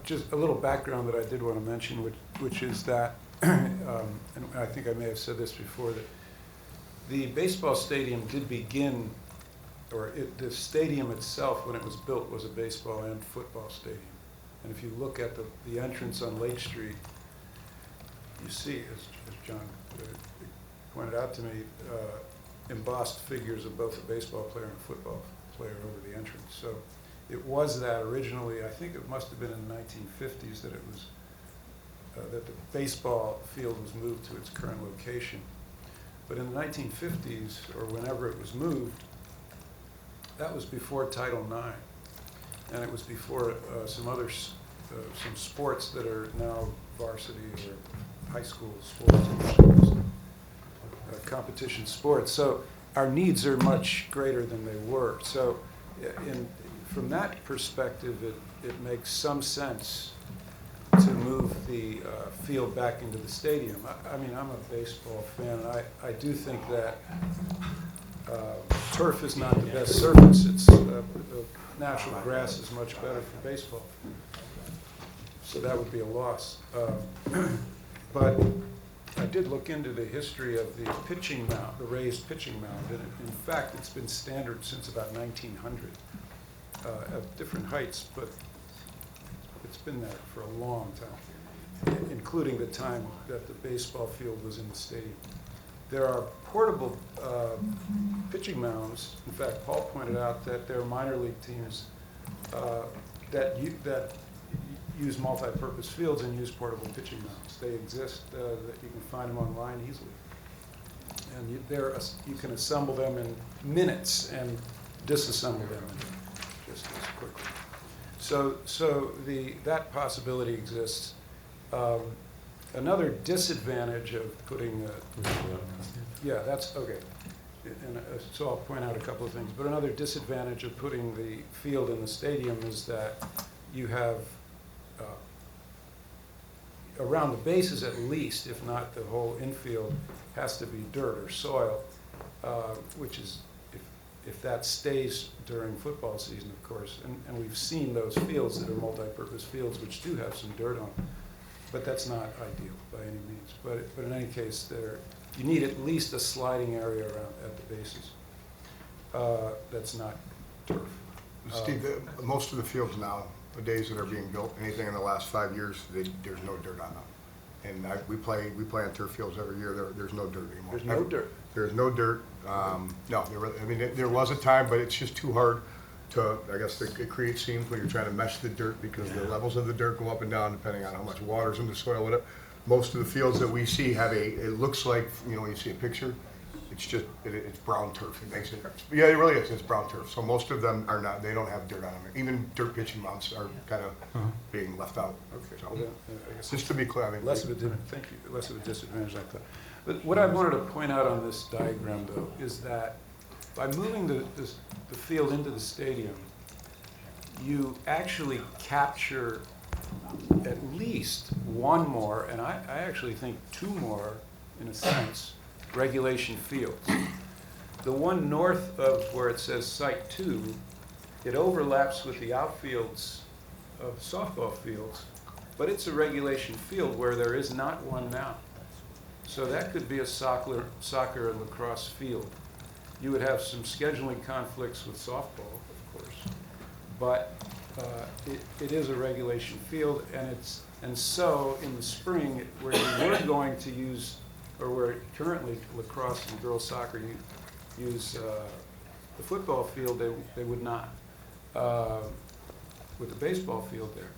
just a little background that I did want to mention, which is that, and I think I may have said this before, that the baseball stadium did begin, the stadium itself, when it was built, was a baseball and football stadium. And if you look at the entrance on Lake Street, you see, as John pointed out to me, embossed figures of both a baseball player and a football player over the entrance. So it was that originally. I think it must have been in the 1950s that it was that the baseball field was moved to its current location. But in the 1950s, or whenever it was moved, that was before Title IX, and it was before some sports that are now varsity or high school sports, competition sports. So our needs are much greater than they were. So from that perspective, it makes some sense to move the field back into the stadium. I mean, I'm a baseball fan, and I do think that turf is not the best surface. It's natural grass is much better for baseball. So that would be a loss. But I did look into the history of the pitching mound, the raised pitching mound, and in fact, it's been standard since about 1900 at different heights, but it's been there for a long time, including the time that the baseball field was in the stadium. There are portable pitching mounds. In fact, Paul pointed out that there are minor league teams that use multi-purpose fields and use portable pitching mounts. They exist. That you can find them online easily, and you can assemble them in minutes and disassemble them just as quickly. So that possibility exists. Another disadvantage of putting yeah, that's okay. And so I'll point out a couple of things. But another disadvantage of putting the field in the stadium is that you have around the bases at least, if not the whole infield, has to be dirt or soil, which is, if that stays during football season, of course, and we've seen those fields that are multi-purpose fields which do have some dirt on them, but that's not ideal by any means. But in any case, you need at least a sliding area around at the bases. That's not turf. Steve, most of the fields nowadays that are being built, anything in the last 5 years, there's no dirt on them. And we play on turf fields every year. There's no dirt anymore. There's no dirt. There's no dirt. No, there was a time, but it's just too hard to, I guess, it creates seams when you're trying to mesh the dirt because the levels of the dirt go up and down depending on how much water's in the soil. Whatever. Most of the fields that we see it looks like, when you see a picture, it's just, it's brown turf. It makes it, yeah, it really is. It's brown turf. So most of them are not, they don't have dirt on them. Even dirt pitching mounts are kind of being left out. Okay. So, Well, then, I guess just to be clear, less of a disadvantage like that. But what I wanted to point out on this diagram, though, is that by moving the field into the stadium, you actually capture at least one more, and I actually think two more, in a sense, regulation fields. The one north of where it says Site 2, it overlaps with the outfields of softball fields, but it's a regulation field where there is not one now. So that could be a soccer and lacrosse field. You would have some scheduling conflicts with softball, of course, but it is a regulation field, and so in the spring, where you were going to use, or where currently lacrosse and girls soccer use the football field, they would not with the baseball field there.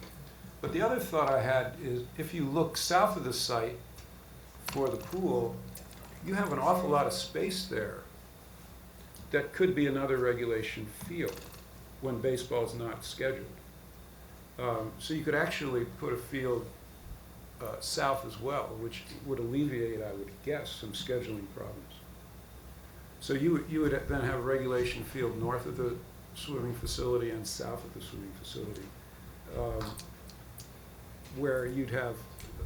But the other thought I had is, if you look south of the site for the pool, you have an awful lot of space there that could be another regulation field when baseball is not scheduled. So you could actually put a field south as well, which would alleviate, I would guess, some scheduling problems. So you would then have a regulation field north of the swimming facility and south of the swimming facility, where you'd have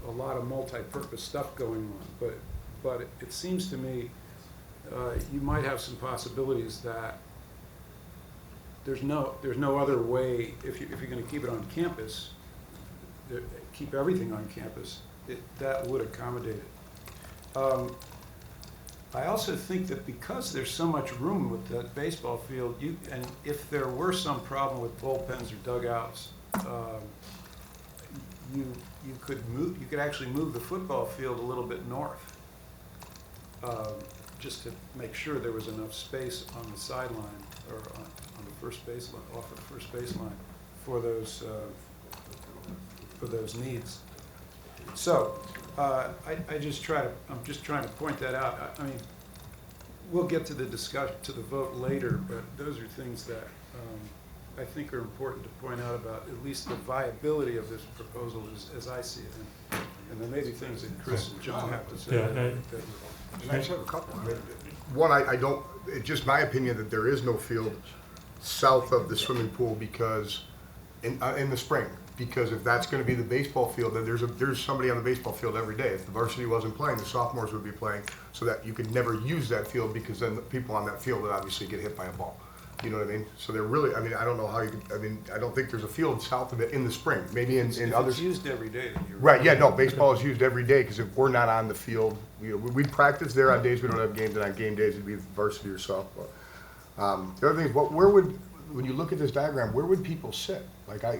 a lot of multi-purpose stuff going on. But it seems to me you might have some possibilities that there's no other way, if you're going to keep it on campus, keep everything on campus, that would accommodate it. I also think that because there's so much room with that baseball field, and if there were some problem with bullpens or dugouts, you could actually move the football field a little bit north, just to make sure there was enough space on the sideline or on the first baseline, off of the first baseline for those needs. So, I'm just trying to point that out. I mean, we'll get to the discussion, to the vote later, but those are things that I think are important to point out about at least the viability of this proposal as I see it. And there may be things that Chris and John have to say. Yeah, that- And I just have a couple. One, I don't, it's just my opinion that there is no field south of the swimming pool because, in the spring, because if that's gonna be the baseball field, then there's somebody on the baseball field every day. If the varsity wasn't playing, the sophomores would be playing, so that you could never use that field because then the people on that field would obviously get hit by a ball. You know what I mean? So they're really, I mean, I don't know how you could, I mean, I don't think there's a field south of it in the spring, maybe in If others. it's used every day, then you're. Right, yeah, no, baseball is used every day, because if we're not on the field, you know, we practice there on days we don't have games, and on game days it'd be varsity or softball. The other thing is, where would, when you look at this diagram, where would people sit? Like, I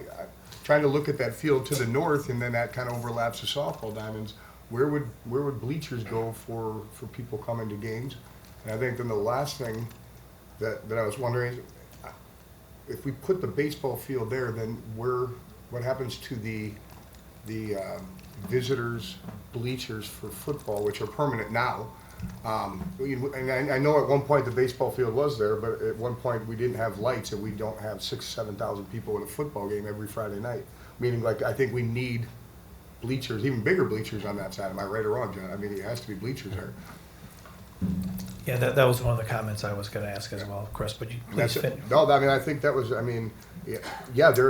trying to look at that field to the north, and then that kind of overlaps the softball diamonds. Where would bleachers go for people coming to games? And I think then the last thing that I was wondering is, if we put the baseball field there, then what happens to the visitors bleachers for football, which are permanent now? And I know at one point the baseball field was there, but at one point we didn't have lights, and we don't have 6,000-7,000 people in a football game every Friday night. Meaning, like, I think we need bleachers, even bigger bleachers on that side. Am I right or wrong, John? I mean, it has to be bleachers there. Yeah, that was one of the comments I was gonna ask as well, Chris, but you please That's finish. it. No, I mean, I think that was, I mean, yeah, there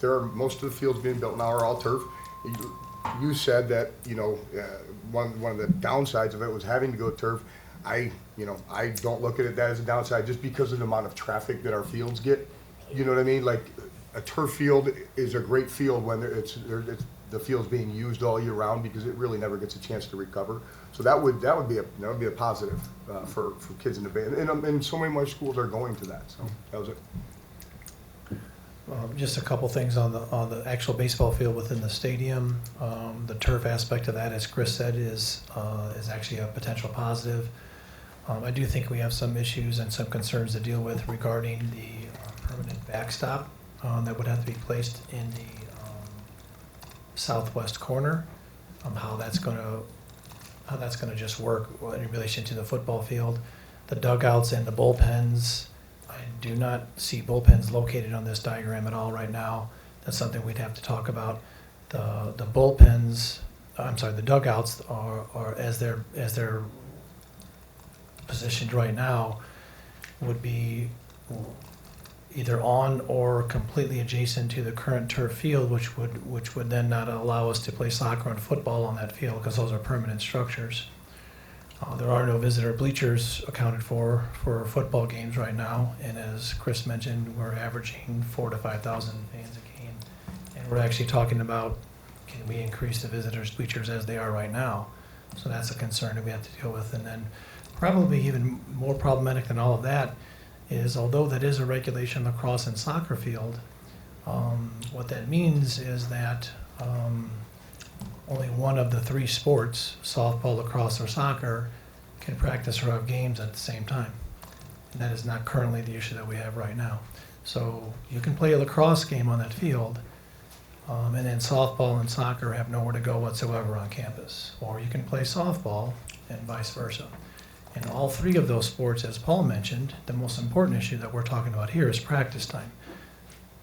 are, most of the fields being built now are all turf. You said that, you know, one of the downsides of it was having to go turf. I don't look at it that as a downside, just because of the amount of traffic that our fields get. You know what I mean? Like, a turf field is a great field when the field's being used all year round, because it really never gets a chance to recover. So that would be a positive for kids in the Bay, and so many more schools are going to that. So that was it. Just a couple things on the actual baseball field within the stadium. The turf aspect of that, as Chris said, is actually a potential positive. I do think we have some issues and some concerns to deal with regarding the permanent backstop that would have to be placed in the southwest corner. How that's gonna just work in relation to the football field, the dugouts and the bullpens. I do not see bullpens located on this diagram at all right now. That's something we'd have to talk about. The bullpens, I'm sorry, the dugouts are as they're positioned right now, would be either on or completely adjacent to the current turf field, which would then not allow us to play soccer and football on that field, because those are permanent structures. There are no visitor bleachers accounted for football games right now, and as Chris mentioned, we're averaging 4,000 to 5,000 fans a game. And we're actually talking about, can we increase the visitors bleachers as they are right now? So that's a concern that we have to deal with. And then probably even more problematic than all of that is, although that is a regulation lacrosse and soccer field, what that means is that only one of the three sports, softball, lacrosse, or soccer, can practice or have games at the same time. And that is not currently the issue that we have right now. So you can play a lacrosse game on that field, and then softball and soccer have nowhere to go whatsoever on campus. Or you can play softball and vice versa. In all three of those sports, as Paul mentioned, the most important issue that we're talking about here is practice time.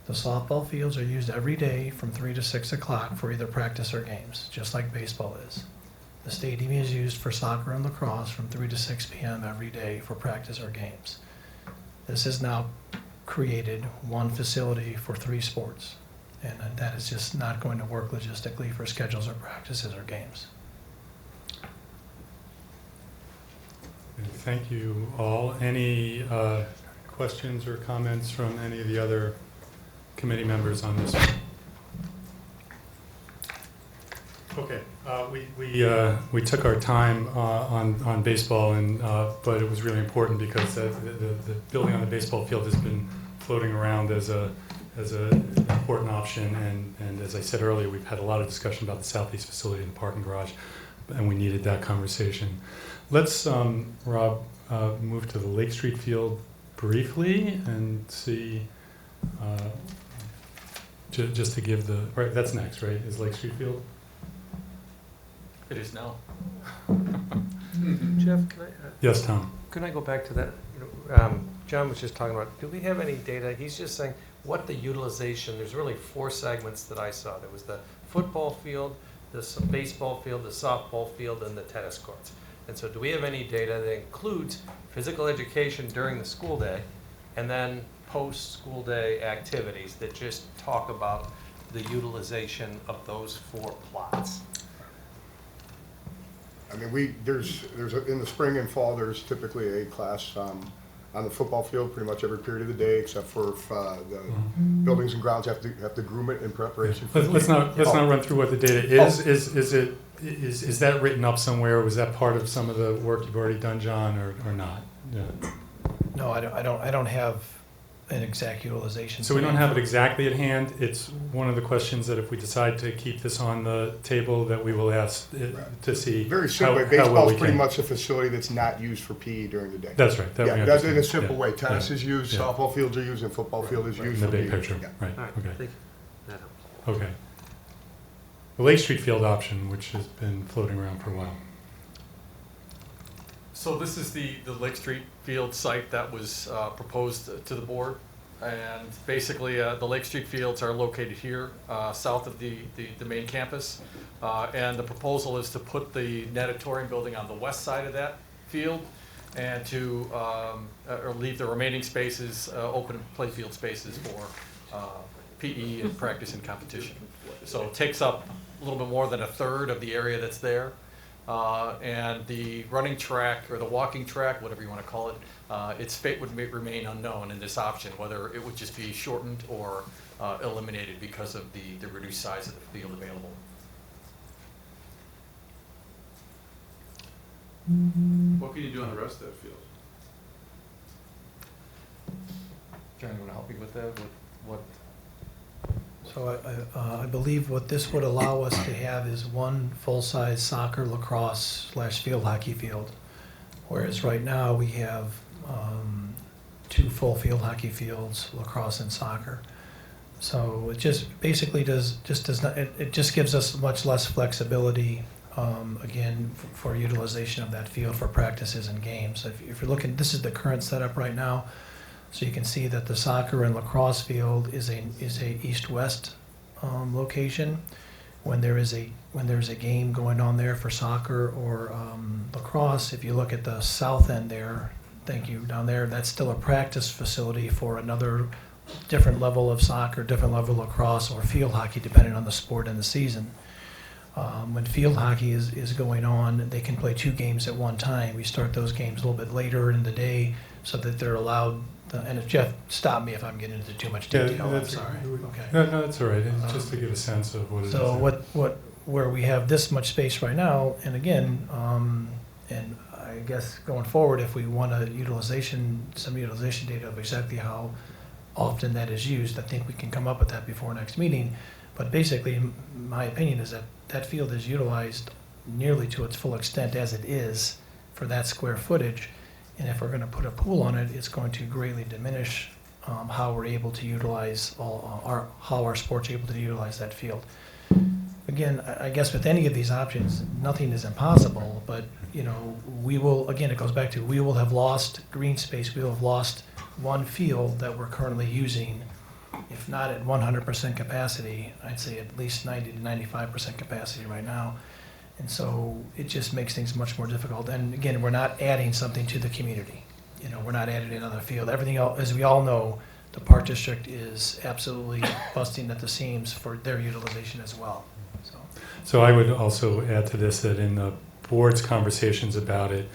The softball fields are used every day from 3 to 6 o'clock for either practice or games, just like baseball is. The stadium is used for soccer and lacrosse from 3 to 6 p.m. every day for practice or games. This has now created one facility for three sports, and that is just not going to work logistically for schedules or practices or games. Thank you all. Any questions or comments from any of the other committee members on this one? Okay, we took our time on baseball, and but it was really important because the building on the baseball field has been floating around as a as an important option, and as I said earlier, we've had a lot of discussion about the southeast facility and the parking garage, and we needed that conversation. Let's, Rob, move to the Lake Street field briefly and see, just to give the, right, that's next, right, is Lake Street field? It is now. Jeff, Yes, Tom? can I go back to that? John was just talking about, do we have any data? He's just saying what the utilization, there's really 4 segments that I saw. There was the football field, the baseball field, the softball field, and the tennis courts. And so do we have any data that includes physical education during the school day and then post-school day activities that just talk about the utilization of those 4 plots? I mean, in the spring and fall, there's typically a class on the football field pretty much every period of the day, except for if the buildings and grounds have to groom it in preparation for. Let's not run through what the data is. Is that written up somewhere? Was that part of some of the work you've already done, John, or not? Yeah. No, I don't have an exact utilization. So we don't have it exactly at hand. It's one of the questions that if we decide to keep this on the table, that we will ask to see. Very simply, baseball is pretty much a facility that's not used for PE during the day. That's right. That we Yeah, that's in a understand. simple Yeah. way. Tennis Yeah. is used, Yeah. softball fields are used, and football field is used In the for big PE. picture, Yeah. right, All right, okay. thank you. That helps. Okay. The Lake Street field option, which has been floating around for a while. So this is the Lake Street field site that was proposed to the board. And basically, the Lake Street fields are located here, south of the main campus. And the proposal is to put the natatorium building on the west side of that field and to, or leave the remaining spaces, open play field spaces for PE and practice and competition. So it takes up a little bit more than a third of the area that's there. And the running track or the walking track, whatever you want to call it, its fate would remain unknown in this option, whether it would just be shortened or eliminated because of the reduced size of the field available. What can you do on the rest of that field? John, you want to help me with that? What? So I believe what this would allow us to have is one full-size soccer, lacrosse / field hockey field. Whereas right now, we have 2 full field hockey fields, lacrosse and soccer. So it just basically does not, it just gives us much less flexibility, again, for utilization of that field for practices and games. If you're looking, this is the current setup right now. So you can see that the soccer and lacrosse field is a east-west location. When there is a game going on there for soccer or lacrosse, if you look at the south end there, thank you, down there, that's still a practice facility for another different level of soccer, different level of lacrosse, or field hockey, depending on the sport and the season. When field hockey is going on, they can play 2 games at one time. We start those games a little bit later in the day so that they're allowed. And if Jeff, stop me if I'm getting into too much detail. I'm sorry. Okay. No, that's all right. It's just to give a sense of what it is. So where we have this much space right now, and again, and I guess going forward, if we want some utilization data of exactly how often that is used, I think we can come up with that before next meeting. But basically, my opinion is that that field is utilized nearly to its full extent as it is for that square footage. And if we're going to put a pool on it, it's going to greatly diminish how we're able to utilize how our sports are able to utilize that field. Again, I guess with any of these options, nothing is impossible. But we will. Again, it goes back to we will have lost green space. We will have lost one field that we're currently using, if not at 100% capacity. I'd say at least 90 to 95% capacity right now. And so it just makes things much more difficult. And again, we're not adding something to the community. We're not adding another field. Everything else, as we all know, the Park District is absolutely busting at the seams for their utilization as well. So I would also add to this that in the board's conversations about it,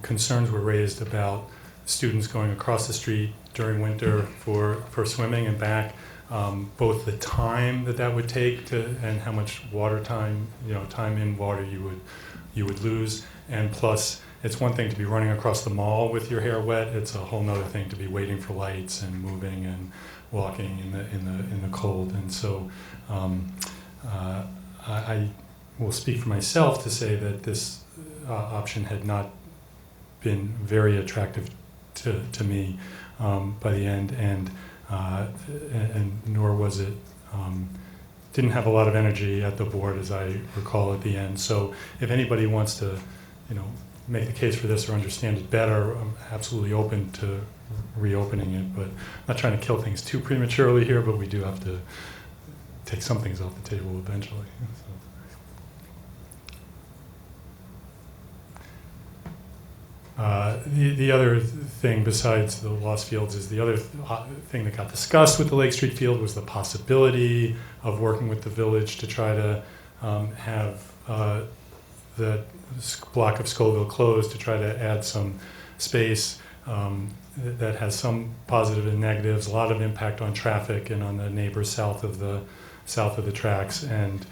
concerns were raised about students going across the street during winter for swimming and back. Both the time that would take and how much water time, time in water you would lose, and plus it's one thing to be running across the mall with your hair wet. It's a whole nother thing to be waiting for lights and moving and walking in the cold. And so I will speak for myself to say that this option had not been very attractive to me by the end, and nor was it. Didn't have a lot of energy at the board, as I recall, at the end. So if anybody wants to, make the case for this or understand it better, I'm absolutely open to reopening it. But I'm not trying to kill things too prematurely here, but we do have to take some things off the table eventually. The other thing besides the lost fields is the other thing that got discussed with the Lake Street field was the possibility of working with the village to try to have the block of Scoville closed, to try to add some space that has some positive and negatives, a lot of impact on traffic and on the neighbors south of the tracks, and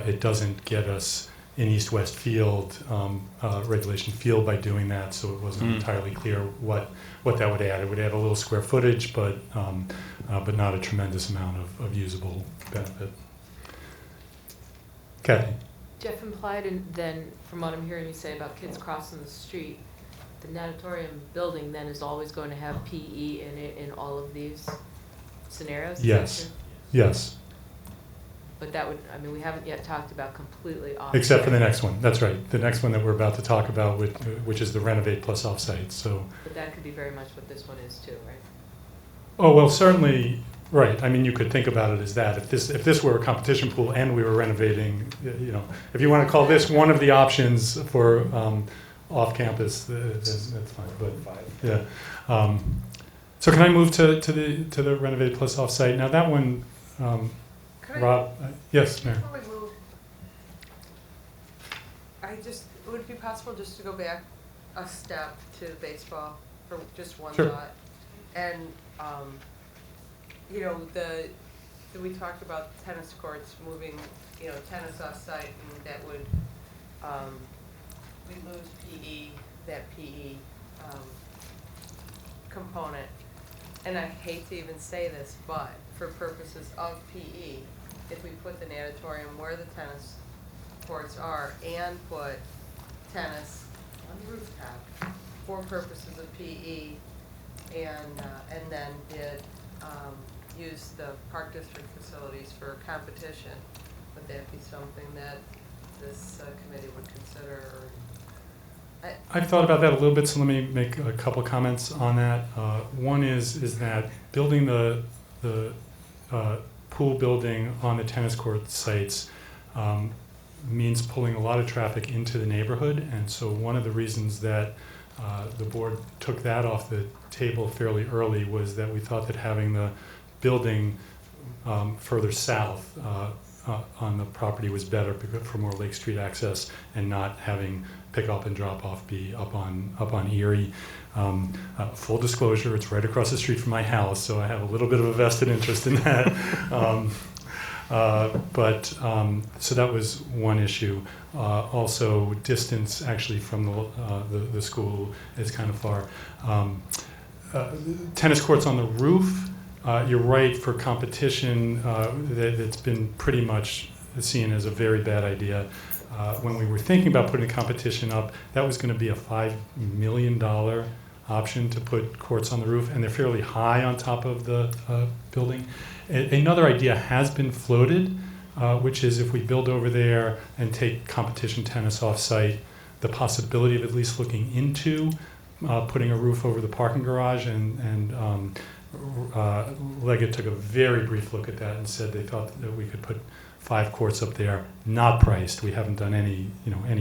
it doesn't get us in east-west field, regulation field by doing that, so it wasn't entirely clear what that would add. It would add a little square footage, but not a tremendous amount of usable benefit. Kathy? Jeff, implied then, from what I'm hearing you say about kids crossing the street, the natatorium building then is always going to have PE in it in all of these scenarios? Is that Yes. true? Yes. But that would, we haven't yet talked about completely off. Except for the next one, that's right. The next one that we're about to talk about, which is the renovate plus offsite, so. But that could be very much what this one is too, right? Oh, well, certainly, right. You could think about it as that. If this were a competition pool and we were renovating, if you want to call this one of the options for off-campus, that's fine, but, yeah. So can I move to the renovate plus offsite? Now that one, Rob, yes, Mary. Before we move, would it be possible just to go back a step to baseball for just one Sure. thought? And, we talked about tennis courts moving, tennis off-site, and that would, we lose PE, that PE component. And I hate to even say this, but for purposes of PE, if we put the natatorium where the tennis courts are and put tennis on the rooftop for purposes of PE and then did use the Park District facilities for competition, would that be something that this committee would consider? I've thought about that a little bit, so let me make a couple of comments on that. One is that building the pool building on the tennis court sites means pulling a lot of traffic into the neighborhood, and so one of the reasons that the board took that off the table fairly early was that we thought that having the building further south on the property was better for more Lake Street access, and not having pick up and drop off be up on Erie. Full disclosure, it's right across the street from my house, so I have a little bit of a vested interest in that. So that was one issue. Also, distance actually from the school is kind of far. Tennis courts on the roof, you're right, for competition, that's been pretty much seen as a very bad idea. When we were thinking about putting a competition up, that was going to be a $5 million option to put courts on the roof, and they're fairly high on top of the building. Another idea has been floated, which is if we build over there and take competition tennis off-site, the possibility of at least looking into putting a roof over the parking garage, and Leggett took a very brief look at that and said they thought that we could put 5 courts up there, not priced. We haven't done any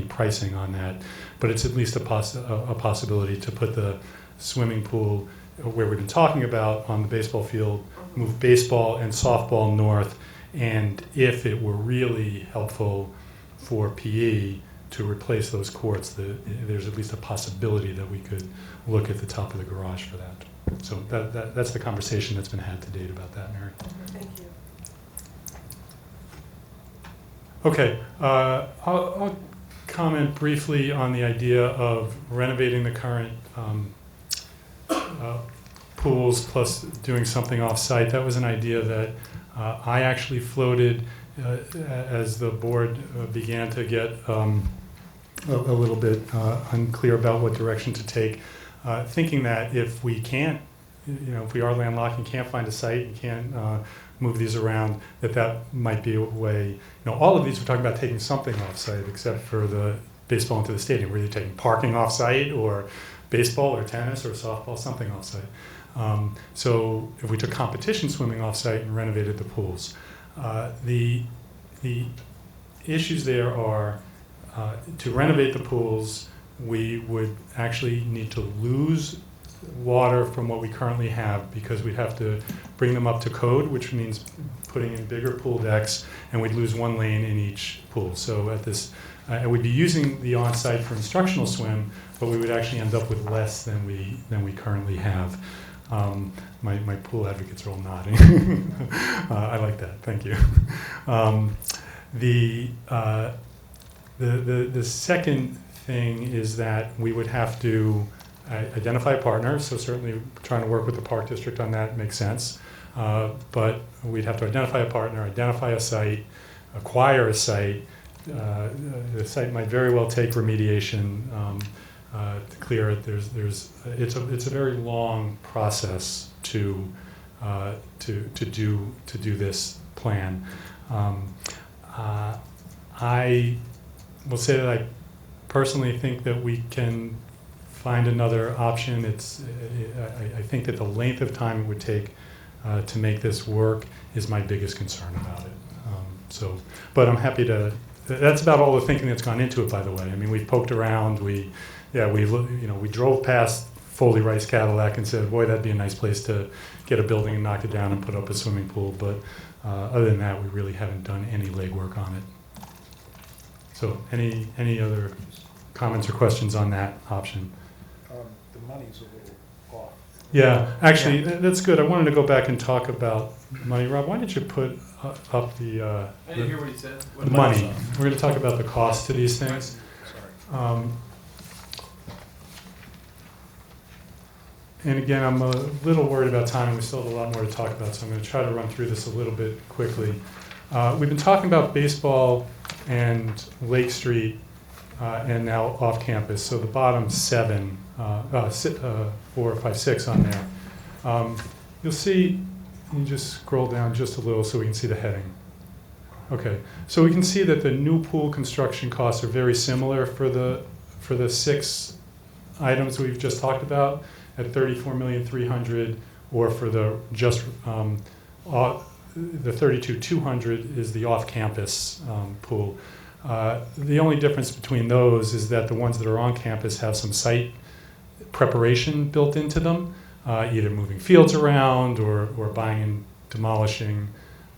pricing on that, but it's at least a possibility to put the swimming pool where we've been talking about on the baseball field, move baseball and softball north, and if it were really helpful for PE to replace those courts, there's at least a possibility that we could look at the top of the garage for that. So that's the conversation that's been had to date about that, Mary. Thank you. Okay, I'll comment briefly on the idea of renovating the current pools plus doing something off-site. That was an idea that I actually floated as the board began to get a little bit unclear about what direction to take, thinking that if we can't, if we are landlocked and can't find a site and can't move these around, that might be a way. All of these we're talking about taking something off-site, except for the baseball into the stadium. We're either taking parking off-site, or baseball, or tennis, or softball, something off-site. So if we took competition swimming off-site and renovated the pools, the issues there are to renovate the pools, we would actually need to lose water from what we currently have, because we'd have to bring them up to code, which means putting in bigger pool decks, and we'd lose one lane in each pool. So at this, we'd be using the on-site for instructional swim, but we would actually end up with less than we currently have. My pool advocates are all nodding. I like that. Thank you. The second thing is that we would have to identify a partner. So certainly trying to work with the Park District on that makes sense. But we'd have to identify a partner, identify a site, acquire a site. The site might very well take remediation to clear it. It's a very long process to do this plan. I will say that I personally think that we can find another option. I think that the length of time it would take to make this work is my biggest concern about it. But I'm happy to. That's about all the thinking that's gone into it, by the way. I mean, we've poked around. We drove past Foley Rice Cadillac and said, "Boy, that'd be a nice place to get a building and knock it down and put up a swimming pool." But other than that, we really haven't done any legwork on it. So, any other comments or questions on that option? The money's a little off. Yeah, actually, that's good. I wanted to go back and talk about money. Rob, why did you put up the I didn't hear what he said. the money? We're going to talk about the cost to these things. And again, I'm a little worried about time, and we still have a lot more to talk about, so I'm going to try to run through this a little bit quickly. We've been talking about baseball and Lake Street and now off campus. So the bottom 7, 4, 5, 6 on there. You'll see, you just scroll down just a little so we can see the heading. Okay, so we can see that the new pool construction costs are very similar for the 6 items we've just talked about at $34,300,000, or for the the $32,200,000 is the off-campus pool. The only difference between those is that the ones that are on campus have some site preparation built into them, either moving fields around or buying and demolishing.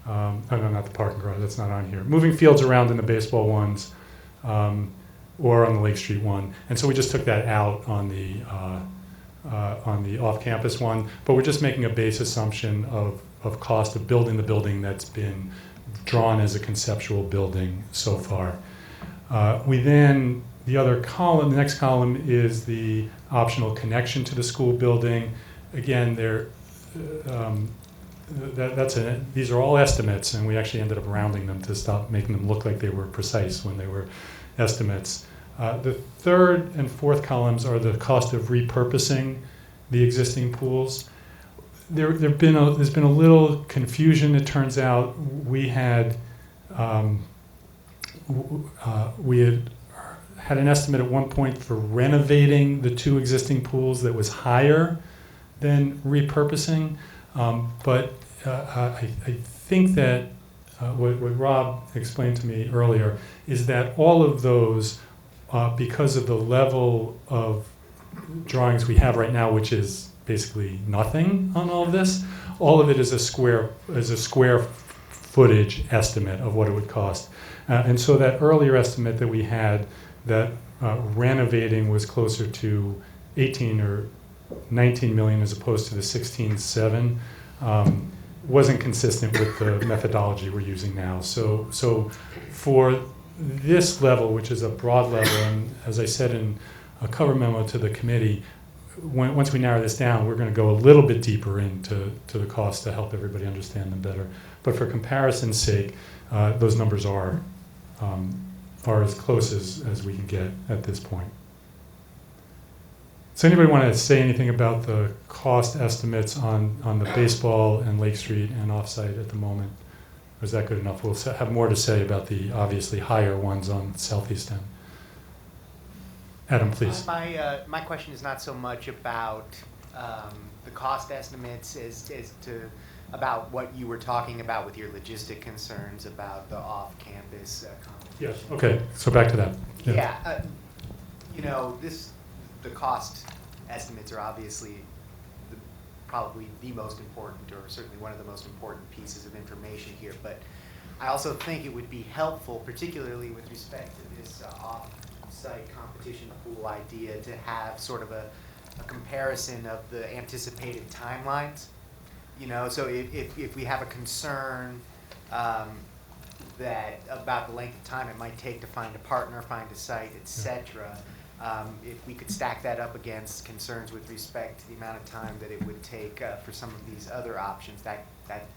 Oh no, not the parking garage, that's not on here. Moving fields around in the baseball ones, or on the Lake Street one. And so we just took that out on the off-campus one, but we're just making a base assumption of cost of building the building that's been drawn as a conceptual building so far. We then, the other column, the next column is the optional connection to the school building. Again, these are all estimates, and we actually ended up rounding them to stop making them look like they were precise when they were estimates. The third and fourth columns are the cost of repurposing the existing pools. There's been a little confusion. It turns out we had an estimate at one point for renovating the 2 existing pools that was higher than repurposing, but I think that what Rob explained to me earlier is that all of those, because of the level of drawings we have right now, which is basically nothing on all of this, all of it is a square footage estimate of what it would cost. And so that earlier estimate that we had, that renovating was closer to 18 or 19 million as opposed to the 16.7, wasn't consistent with the methodology we're using now. So for this level, which is a broad level, and as I said in a cover memo to the committee, once we narrow this down, we're going to go a little bit deeper into the costs to help everybody understand them better. But for comparison's sake, those numbers are as close as we can get at this point. Does anybody want to say anything about the cost estimates on the baseball and Lake Street and offsite at the moment? Or is that good enough? We'll have more to say about the obviously higher ones on Southeast End. Adam, please. My question is not so much about the cost estimates as to about what you were talking about with your logistic concerns about the off-campus competition. Yes. Okay, so back to that. Yeah, the cost estimates are obviously probably the most important, or certainly one of the most important pieces of information here. But I also think it would be helpful, particularly with respect to this off-site competition pool idea, to have sort of a comparison of the anticipated timelines. So if we have a concern that about the length of time it might take to find a partner, find a site, etc. If we could stack that up against concerns with respect to the amount of time that it would take for some of these other options, that'd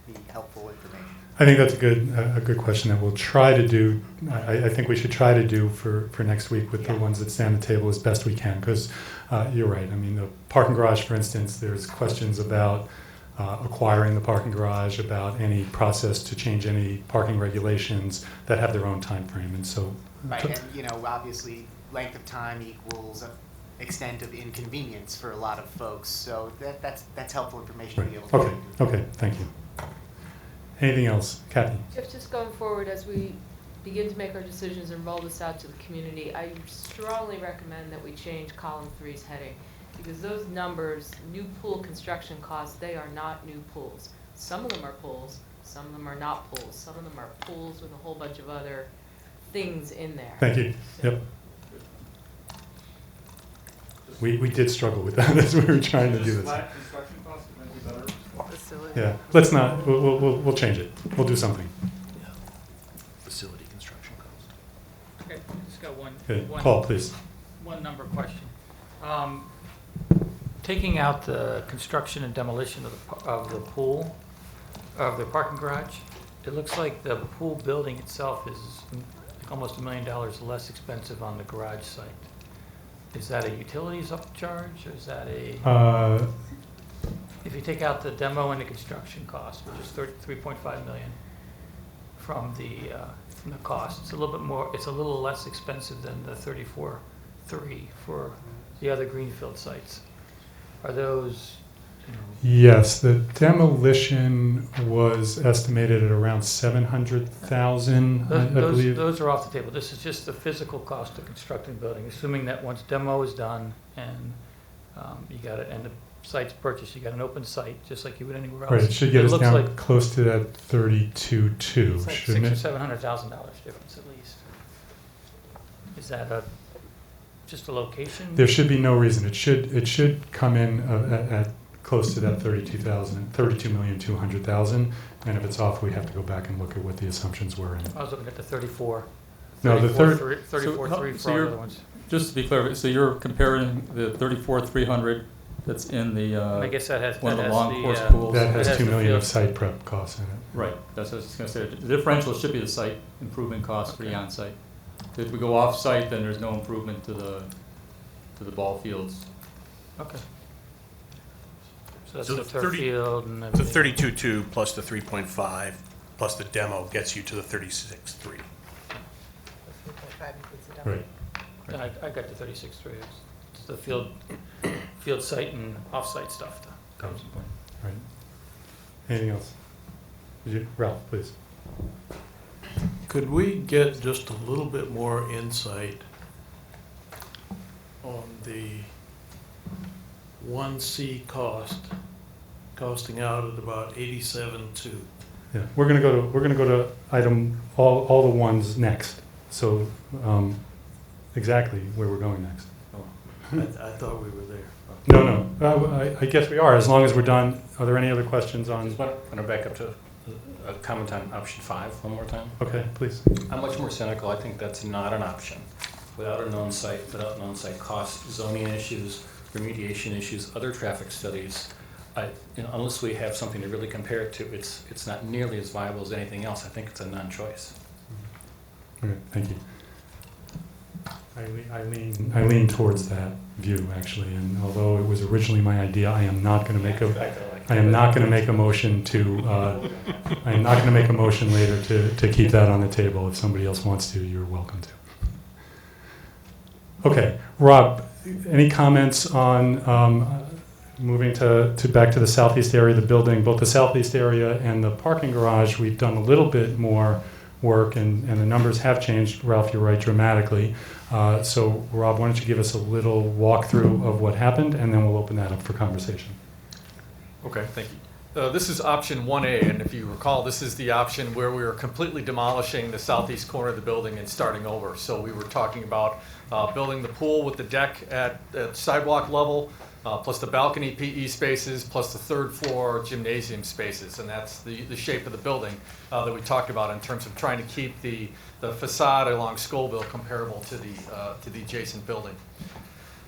be helpful information. I think that's a good question that we'll try to do. I think we should try to do for next week with the ones that stand on the table as best we can, because you're right. I mean, the parking garage, for instance, there's questions about acquiring the parking garage, about any process to change any parking regulations that have their own time frame, and so. Right, and obviously, length of time equals extent of inconvenience for a lot of folks. So that's helpful information to be able to Okay. Okay. Thank you. Anything else, Kathy? Just going forward, as we begin to make our decisions and roll this out to the community, I strongly recommend that we change column 3's heading, because those numbers, new pool construction costs, they are not new pools. Some of them are pools, some of them are not pools, some of them are pools with a whole bunch of other things in there. Thank you. Yep. We did struggle with that as we were trying to do this. Flat construction costs might be better. Facility. Yeah. Let's not. We'll change it. We'll do something. Facility construction cost. Okay, just got one. Okay. Paul, please. One number question. Taking out the construction and demolition of the pool, of the parking garage, it looks like the pool building itself is almost $1 million less expensive on the garage site. Is that a utilities upcharge, or is that a? If you take out the demo and the construction cost, which is $3.5 million from the cost, it's a little bit more. It's a little less expensive than the 34.3 for the other greenfield sites. Are those? Yes, the demolition was estimated at around 700,000, I believe. Those are off the table. This is just the physical cost of constructing the building, assuming that once demo is done and you got it, and the site's purchased, you got an open site, just like you would anywhere else. Right, it should get us looks down like close to that 32.2, it's like shouldn't $600,000 it? or $700,000 difference at least. Is that just a location? There should be no reason. It should come in at close to that 32,200,000, and if it's off, we have to go back and look at what the assumptions were. I was looking at the 34. No, the 34.3 for other ones. Just to be clear, so you're comparing the 34,300 that's in the, I guess that has one of the that has long course the, pools? That has It has 2 the million of field. site prep costs in it. Right, that's what I was just gonna say. The differential should be the site improvement cost for the on-site. If we go off-site, then there's no improvement to the ball fields. Okay. So that's So the the turf 30 field and The everything. 32.2 plus the 3.5 plus the demo gets you to the 36.3. Right. And I got the 36.3. It's the field site and off-site stuff. Right. Anything else? Ralph, please. Could we get just a little bit more insight on the 1C costing out at about 87.2? Yeah, we're gonna go to item all the ones next. So exactly where we're going next. I thought we were there. No. I guess we are, as long as we're done. Are there any other questions on? Just want to back up to a comment on option 5 one more time? Okay, please. I'm much more cynical. I think that's not an option. Without a known site, without known site costs, zoning issues, remediation issues, other traffic studies, unless we have something to really compare it to, it's not nearly as viable as anything else. I think it's a non-choice. Okay, thank you. I lean towards that view, actually, and although it was originally my idea, I am not going to make a motion later to keep that on the table. If somebody else wants to, you're welcome to. Okay, Rob, any comments on moving back to the southeast area of the building, both the southeast area and the parking garage? We've done a little bit more work, and the numbers have changed, Ralph, you're right, dramatically. So, Rob, why don't you give us a little walkthrough of what happened, and then we'll open that up for conversation. Okay, thank you. This is option 1A, and if you recall, this is the option where we were completely demolishing the southeast corner of the building and starting over. So we were talking about building the pool with the deck at sidewalk level, plus the balcony PE spaces, plus the third floor gymnasium spaces, and that's the shape of the building that we talked about in terms of trying to keep the facade along Scoville comparable to the adjacent building.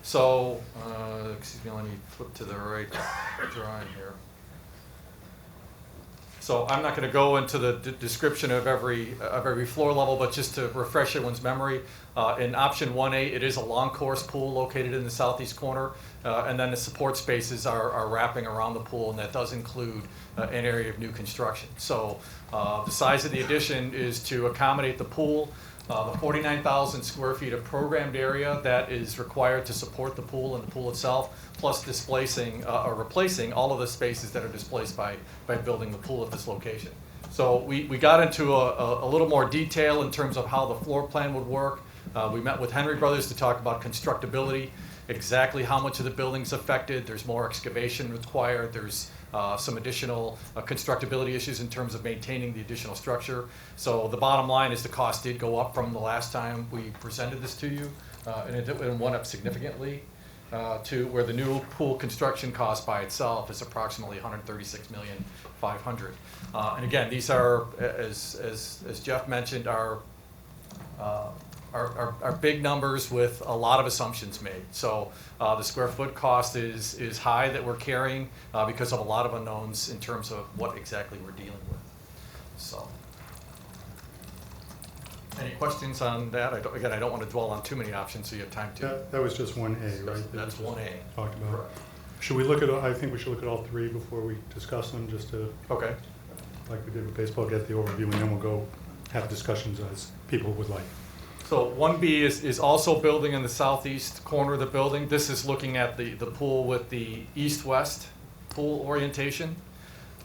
So, excuse me, let me flip to the right drawing here. So I'm not going to go into the description of every floor level, but just to refresh everyone's memory, in option 1A, it is a long course pool located in the southeast corner, and then the support spaces are wrapping around the pool, and that does include an area of new construction. So the size of the addition is to accommodate the pool, the 49,000 square feet of programmed area that is required to support the pool and the pool itself, plus displacing or replacing all of the spaces that are displaced by building the pool at this location. So we got into a little more detail in terms of how the floor plan would work. We met with Henry Brothers to talk about constructability, exactly how much of the building's affected. There's more excavation required. There's some additional constructibility issues in terms of maintaining the additional structure. So the bottom line is the cost did go up from the last time we presented this to you, and it went up significantly to where the new pool construction cost by itself is approximately $136,500,000. And again, these are, as Jeff mentioned, are big numbers with a lot of assumptions made. So the square foot cost is high that we're carrying because of a lot of unknowns in terms of what exactly we're dealing with. So, any questions on that? I don't want to dwell on too many options, so you have time to. That was just 1A, right? That's 1A. Talked about. Correct. Should we look at? I think we should look at all three before we discuss them, just to. Okay. Like we did with baseball, get the overview, and then we'll go have discussions as people would like. So 1B is also building in the southeast corner of the building. This is looking at the pool with the east-west pool orientation.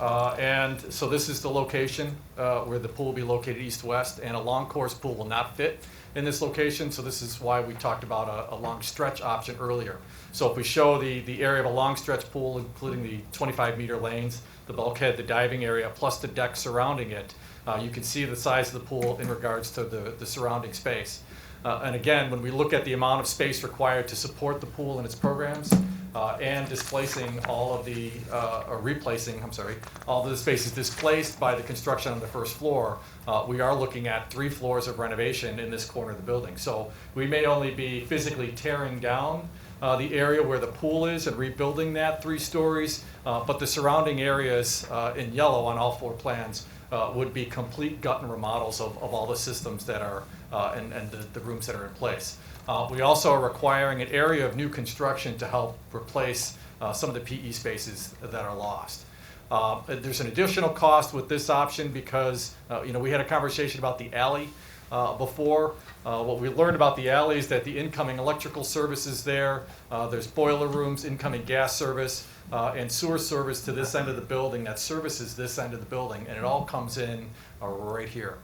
And so this is the location where the pool will be located east-west, and a long course pool will not fit in this location. So this is why we talked about a long stretch option earlier. So if we show the area of a long stretch pool, including the 25-meter lanes, the bulkhead, the diving area, plus the deck surrounding it, you can see the size of the pool in regards to the surrounding space. And again, when we look at the amount of space required to support the pool and its programs, and displacing all of the, or replacing, I'm sorry, all the spaces displaced by the construction on the first floor, we are looking at 3 floors of renovation in this corner of the building. So we may only be physically tearing down the area where the pool is and rebuilding that 3 stories, but the surrounding areas in yellow on all 4 plans would be complete gut and remodels of all the systems that are and the rooms that are in place. We also are requiring an area of new construction to help replace some of the PE spaces that are lost. There's an additional cost with this option because we had a conversation about the alley before. What we learned about the alley is that the incoming electrical service is there. There's boiler rooms, incoming gas service, and sewer service to this end of the building that services this end of the building, and it all comes in right here.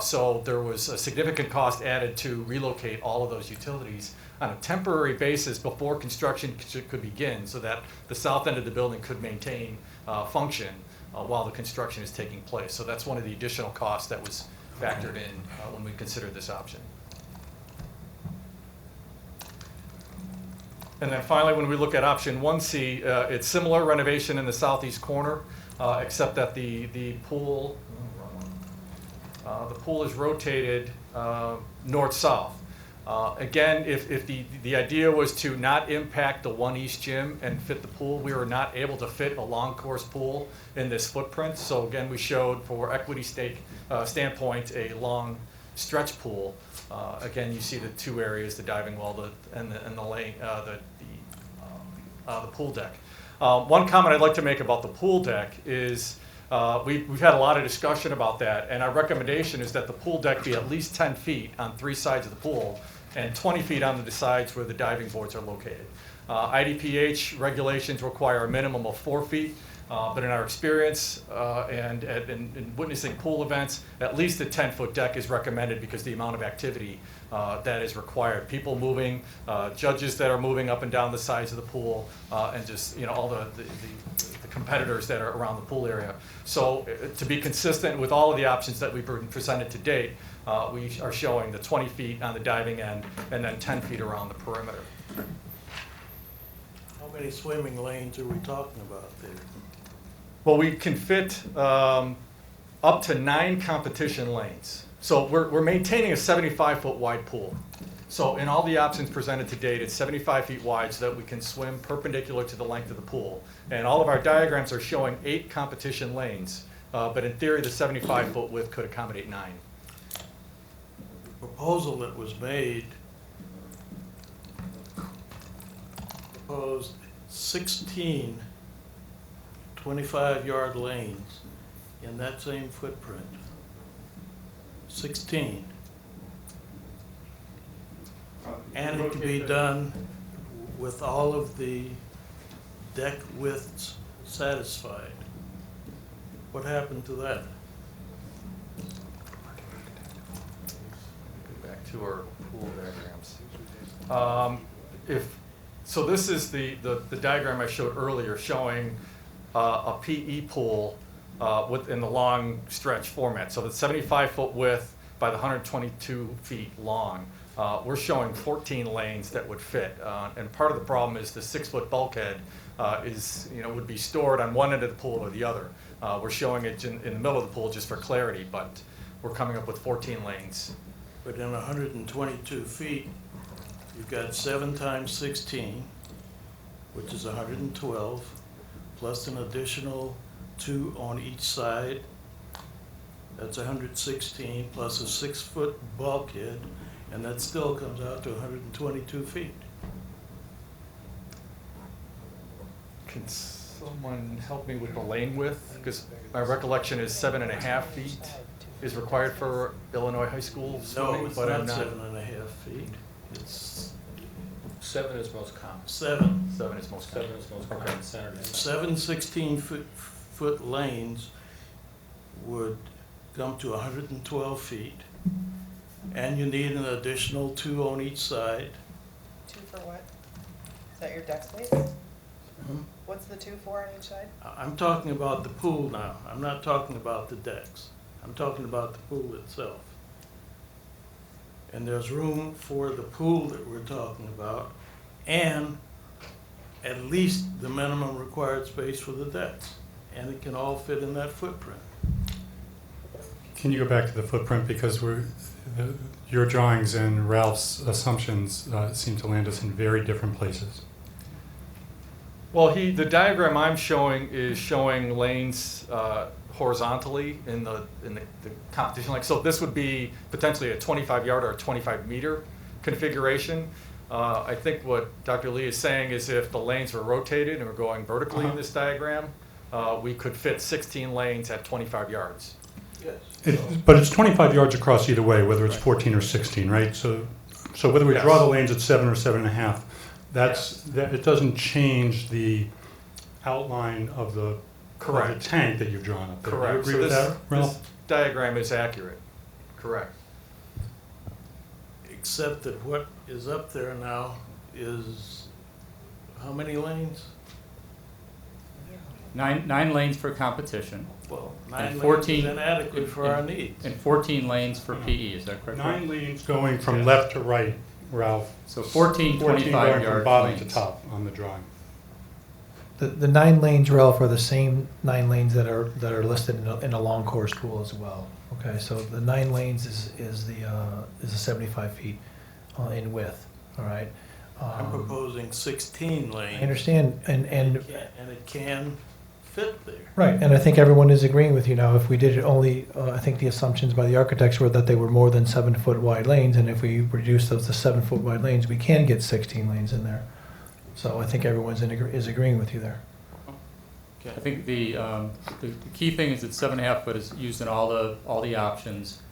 So there was a significant cost added to relocate all of those utilities on a temporary basis before construction could begin, so that the south end of the building could maintain function while the construction is taking place. So that's one of the additional costs that was factored in when we considered this option. And then finally, when we look at option 1C, it's similar renovation in the southeast corner, except that the pool is rotated north-south. Again, if the idea was to not impact the One East gym and fit the pool, we were not able to fit a long course pool in this footprint. So again, we showed for equity standpoint a long stretch pool. Again, you see the two areas, the diving well and the lane, the pool deck. One comment I'd like to make about the pool deck is we've had a lot of discussion about that, and our recommendation is that the pool deck be at least 10 feet on 3 sides of the pool and 20 feet on the sides where the diving boards are located. IDPH regulations require a minimum of 4 feet, but in our experience and in witnessing pool events, at least a 10-foot deck is recommended because the amount of activity that is required. People moving, judges that are moving up and down the sides of the pool, and just all the competitors that are around the pool area. So to be consistent with all of the options that we've presented to date, we are showing the 20 feet on the diving end and then 10 feet around the perimeter. How many swimming lanes are we talking about there? Well, we can fit up to 9 competition lanes. So we're maintaining a 75-foot wide pool. So in all the options presented to date, it's 75 feet wide so that we can swim perpendicular to the length of the pool. And all of our diagrams are showing 8 competition lanes, but in theory, the 75-foot width could accommodate 9. The proposal that was made proposed 16 25-yard lanes in that same footprint. 16. And it can be done with all of the deck widths satisfied. What happened to that? Go back to our pool diagrams. So this is the diagram I showed earlier showing a PE pool in the long stretch format. So the 75-foot width by the 122 feet long. We're showing 14 lanes that would fit, and part of the problem is the 6-foot bulkhead would be stored on one end of the pool or the other. We're showing it in the middle of the pool just for clarity, but we're coming up with 14 lanes. But in 122 feet, you've got 7 times 16, which is 112, plus an additional 2 on each side. That's 116, plus a 6-foot bulkhead, and that still comes out to 122 feet. Can someone help me with the lane width? Because my recollection is 7.5 feet is required for Illinois high school swimming, No, it's but I'm not not. 7.5 feet. It's 7 is most common. 7. 7 is most common. 7 is most common. Saturday. 7 16-foot lanes would come to 112 feet, and you need an additional 2 on each side. 2 for what? Is that your deck space? What's the 2 for on each side? I'm talking about the pool now. I'm not talking about the decks. I'm talking about the pool itself. And there's room for the pool that we're talking about, and at least the minimum required space for the decks. And it can all fit in that footprint. Can you go back to the footprint, because your drawings and Ralph's assumptions seem to land us in very different places. Well, the diagram I'm showing is showing lanes horizontally in the competition. Like, so this would be potentially a 25-yard or a 25-meter configuration. I think what Dr. Lee is saying is if the lanes were rotated and were going vertically in this diagram, we could fit 16 lanes at 25 yards. Yes. But it's 25 yards across either way, whether it's 14 or 16, right? So whether we draw the lanes at 7 or 7.5, it doesn't change the outline of the tank that you've drawn up there. Correct. Do you agree with that, Ralph? This diagram is accurate. Correct. Except that what is up there now is how many lanes? 9 lanes for competition. Well, And 9 lanes 14 is inadequate for our needs. And 14 lanes for PE, is that correct? 9 lanes going from left to right Ralph. So 14 going 25 from yard bottom to lanes. top on the drawing. The 9 lanes, Ralph, are the same 9 lanes that are listed in a long course pool as well. Okay, so the 9 lanes is the 75 feet in width, all right? I'm proposing 16 lanes. I understand, and And it can fit there. right, and I think everyone is agreeing with you now. If we did it only, I think the assumptions by the architects were that they were more than 7-foot wide lanes, and if we reduce those to 7-foot wide lanes, we can get 16 lanes in there. So I think everyone's is agreeing with you there. I think the key thing is that 7.5 foot is used in all the options.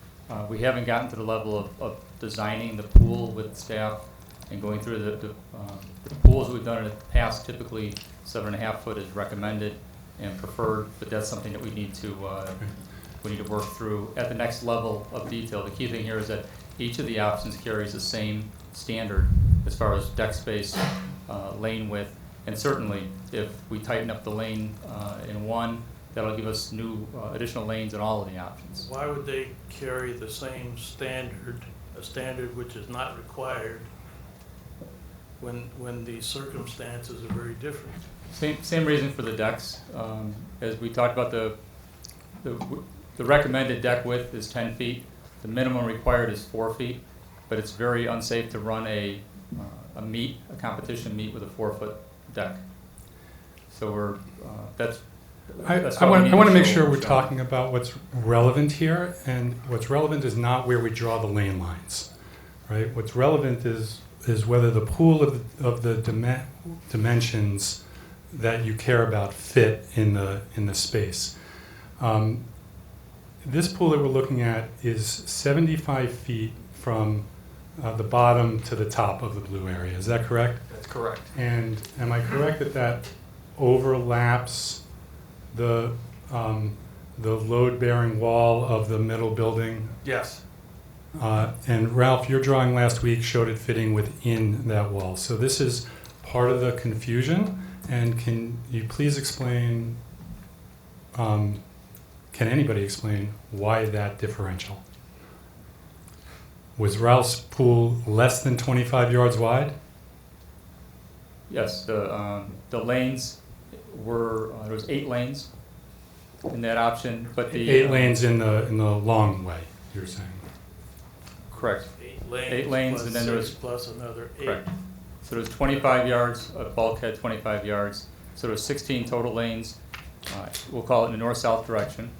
We haven't gotten to the level of designing the pool with staff and going through the pools we've done in the past. Typically, 7.5 foot is recommended and preferred, but that's something that we need to work through at the next level of detail. The key thing here is that each of the options carries the same standard as far as deck space, lane width, and certainly if we tighten up the lane in one, that'll give us new additional lanes in all of the options. Why would they carry the same standard, a standard which is not required, when the circumstances are very different? Same reason for the decks. As we talked about, the recommended deck width is 10 feet. The minimum required is 4 feet, but it's very unsafe to run a competition meet with a 4-foot deck. So that's I want to make sure we're talking about what's relevant here, and what's relevant is not where we draw the lane lines, right? What's relevant is whether the pool of the dimensions that you care about fit in the space. This pool that we're looking at is 75 feet from the bottom to the top of the blue area. Is that correct? That's correct. And am I correct that overlaps the load-bearing wall of the middle building? Yes. And Ralph, your drawing last week showed it fitting within that wall. So this is part of the confusion. And can you please explain, can anybody explain why that differential? Was Ralph's pool less than 25 yards wide? Yes, the lanes were, there was 8 lanes in that option, but the... 8 lanes in the long way, you're saying? Correct. 8 lanes, and then there was... plus another 8. Correct. So there was 25 yards, a bulkhead 25 yards, so there was 16 total lanes. We'll call it in the north-south direction.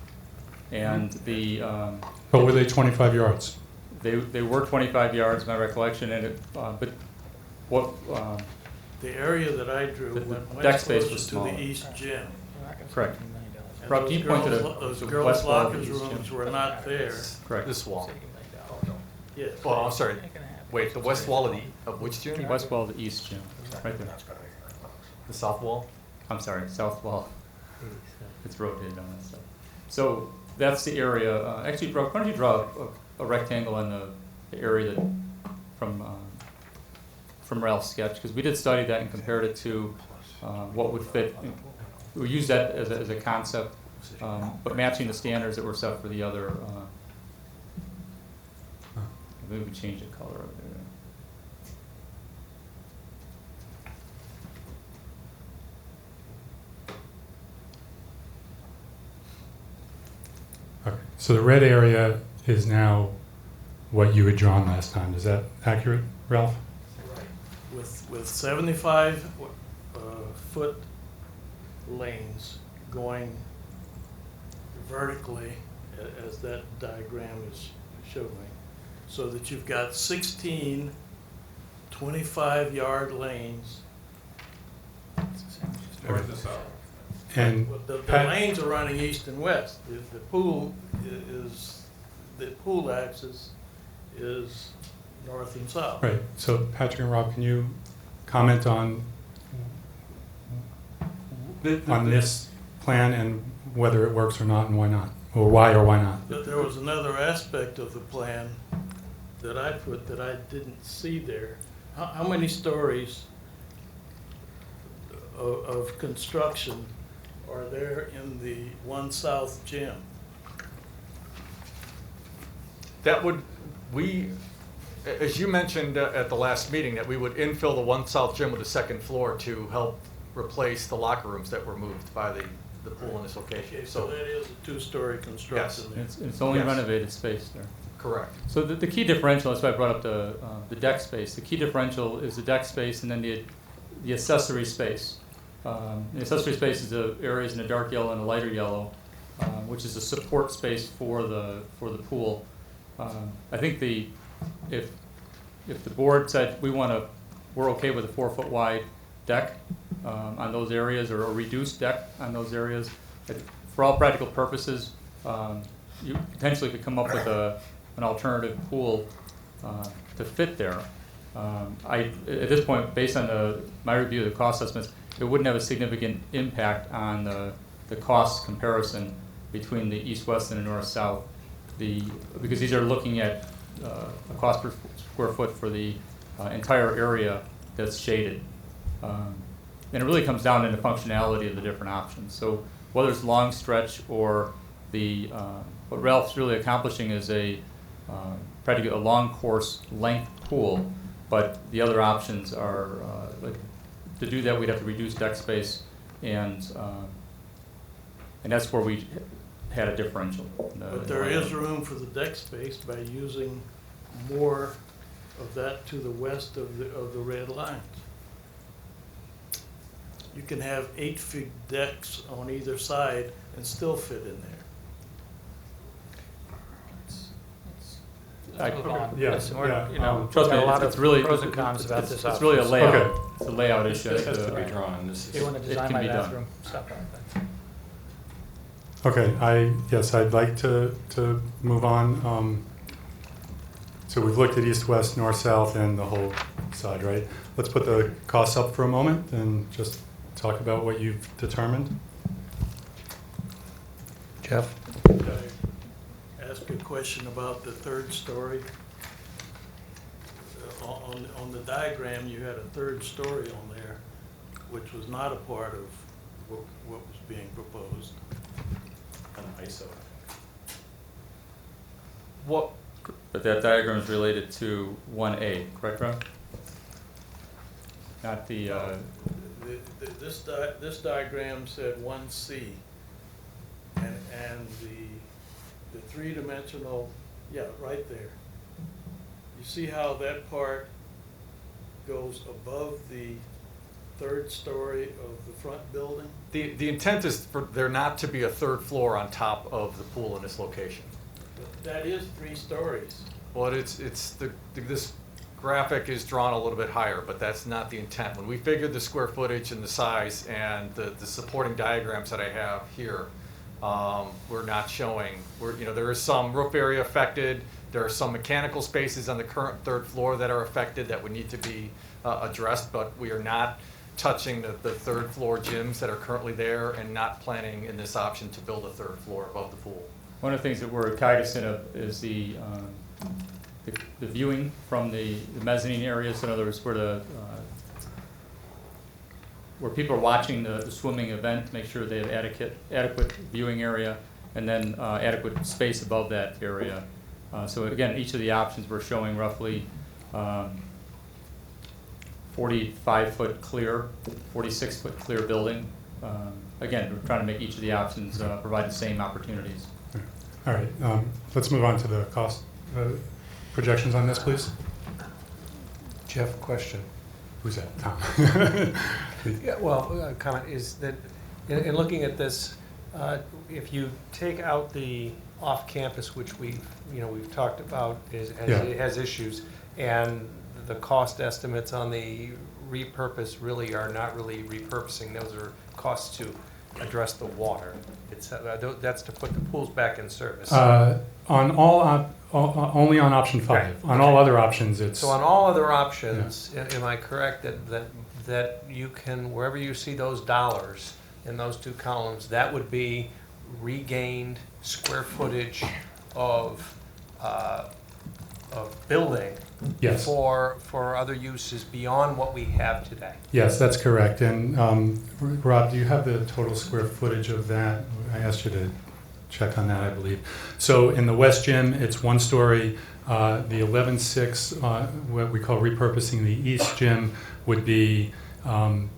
And the... But were they 25 yards? They were 25 yards, my recollection, and but what... The area that I drew the went deck much space closer was to smaller. the east gym. Correct. And Rob, those can you point to those the girls' west wall of locker the east rooms gym? were not there. Correct. This wall. Yes. Oh, I'm sorry. Wait, the west wall of which gym? West wall of the east gym, right there. The south wall? I'm sorry, south wall. It's rotated on that stuff. So that's the area. Actually, Rob, why don't you draw a rectangle on the area that from Ralph's sketch, because we did study that and compared it to what would fit. We used that as a concept, but matching the standards that were set for the other. Maybe we change the color of there. Okay. So the red area is now what you had drawn last time. Is that accurate, Ralph? With 75 foot lanes going vertically, as that diagram is showing, so that you've got 16 25-yard lanes. And The Pat- lanes are running east and west. The pool axis is north and south. Right. So Patrick and Rob, can you comment on this plan and whether it works or not, and why not, or why not? But there was another aspect of the plan that I put that I didn't see there. How many stories of construction are there in the one south gym? That would, we as you mentioned at the last meeting, that we would infill the One South gym with a second floor to help replace the locker rooms that were moved by the pool in this location. Okay, so that is a two-story construction there. It's only Yes. renovated space there. Correct. So the key differential, that's why I brought up the deck space. The key differential is the deck space and then the accessory space. The accessory space is the areas in the dark yellow and the lighter yellow, which is a support space for the pool. I think if the board said we're okay with a 4-foot wide deck on those areas or a reduced deck on those areas, for all practical purposes, you potentially could come up with an alternative pool to fit there. At this point, based on my review of the cost estimates, it wouldn't have a significant impact on the cost comparison between the east-west and the north-south. Because these are looking at a cost per square foot for the entire area that's shaded. And it really comes down to the functionality of the different options. So whether it's long stretch or what Ralph's really accomplishing is practically a long course length pool, but the other options are, to do that we'd have to reduce deck space, and that's where we had a differential. But there is room for the deck space by using more of that to the west of the red lines. You can have 8-foot decks on either side and still fit in there. Yes, You know, trust me, got a lot it's of really pros and cons about it's this really a option. layout. Okay. It's a layout issue. This has to be drawn. If you want to design can my be done. bathroom, stuff like that. Okay, yes, I'd like to move on. So we've looked at east, west, north, south, and the whole side, right? Let's put the costs up for a moment and just talk about what you've determined. Jeff? Ask a question about the third story. On the diagram, you had a third story on there, which was not a part of what was being proposed. On ISO. What? But that diagram is related to 1A, correct, Rob? Not the, This diagram said 1C, and the three-dimensional, yeah, right there. You see how that part goes above the third story of the front building? The intent is for there not to be a third floor on top of the pool in this location. That is 3 stories. Well, this graphic is drawn a little bit higher, but that's not the intent. When we figured the square footage and the size and the supporting diagrams that I have here, we're not showing, there is some roof area affected. There are some mechanical spaces on the current third floor that are affected that would need to be addressed, but we are not touching the third floor gyms that are currently there and not planning in this option to build a third floor above the pool. one of the things that we're cognizant of is the viewing from the mezzanine areas. In other words, where people are watching the swimming event, make sure they have adequate viewing area, and then adequate space above that area. So again, each of the options we're showing roughly 45-foot clear, 46-foot clear building. Again, we're trying to make each of the options provide the same opportunities. All right, let's move on to the cost projections on this, please. Jeff, question. Who's that? Tom. Yeah, well, comment is that in looking at this, if you take out the off-campus, which we've talked about, it has issues, and the cost estimates on the repurpose really are not really repurposing. Those are costs to address the water. That's to put the pools back in service. On only on option 5. Right. On all other options, it's. So on all other options, am I correct that you can, wherever you see those dollars in those 2 columns, that would be regained square footage of building Yes. for other uses beyond what we have today? Yes, that's correct. And Rob, do you have the total square footage of that? I asked you to check on that, I believe. So in the West Gym, it's 1 story. The 11.6, what we call repurposing the East Gym, would be the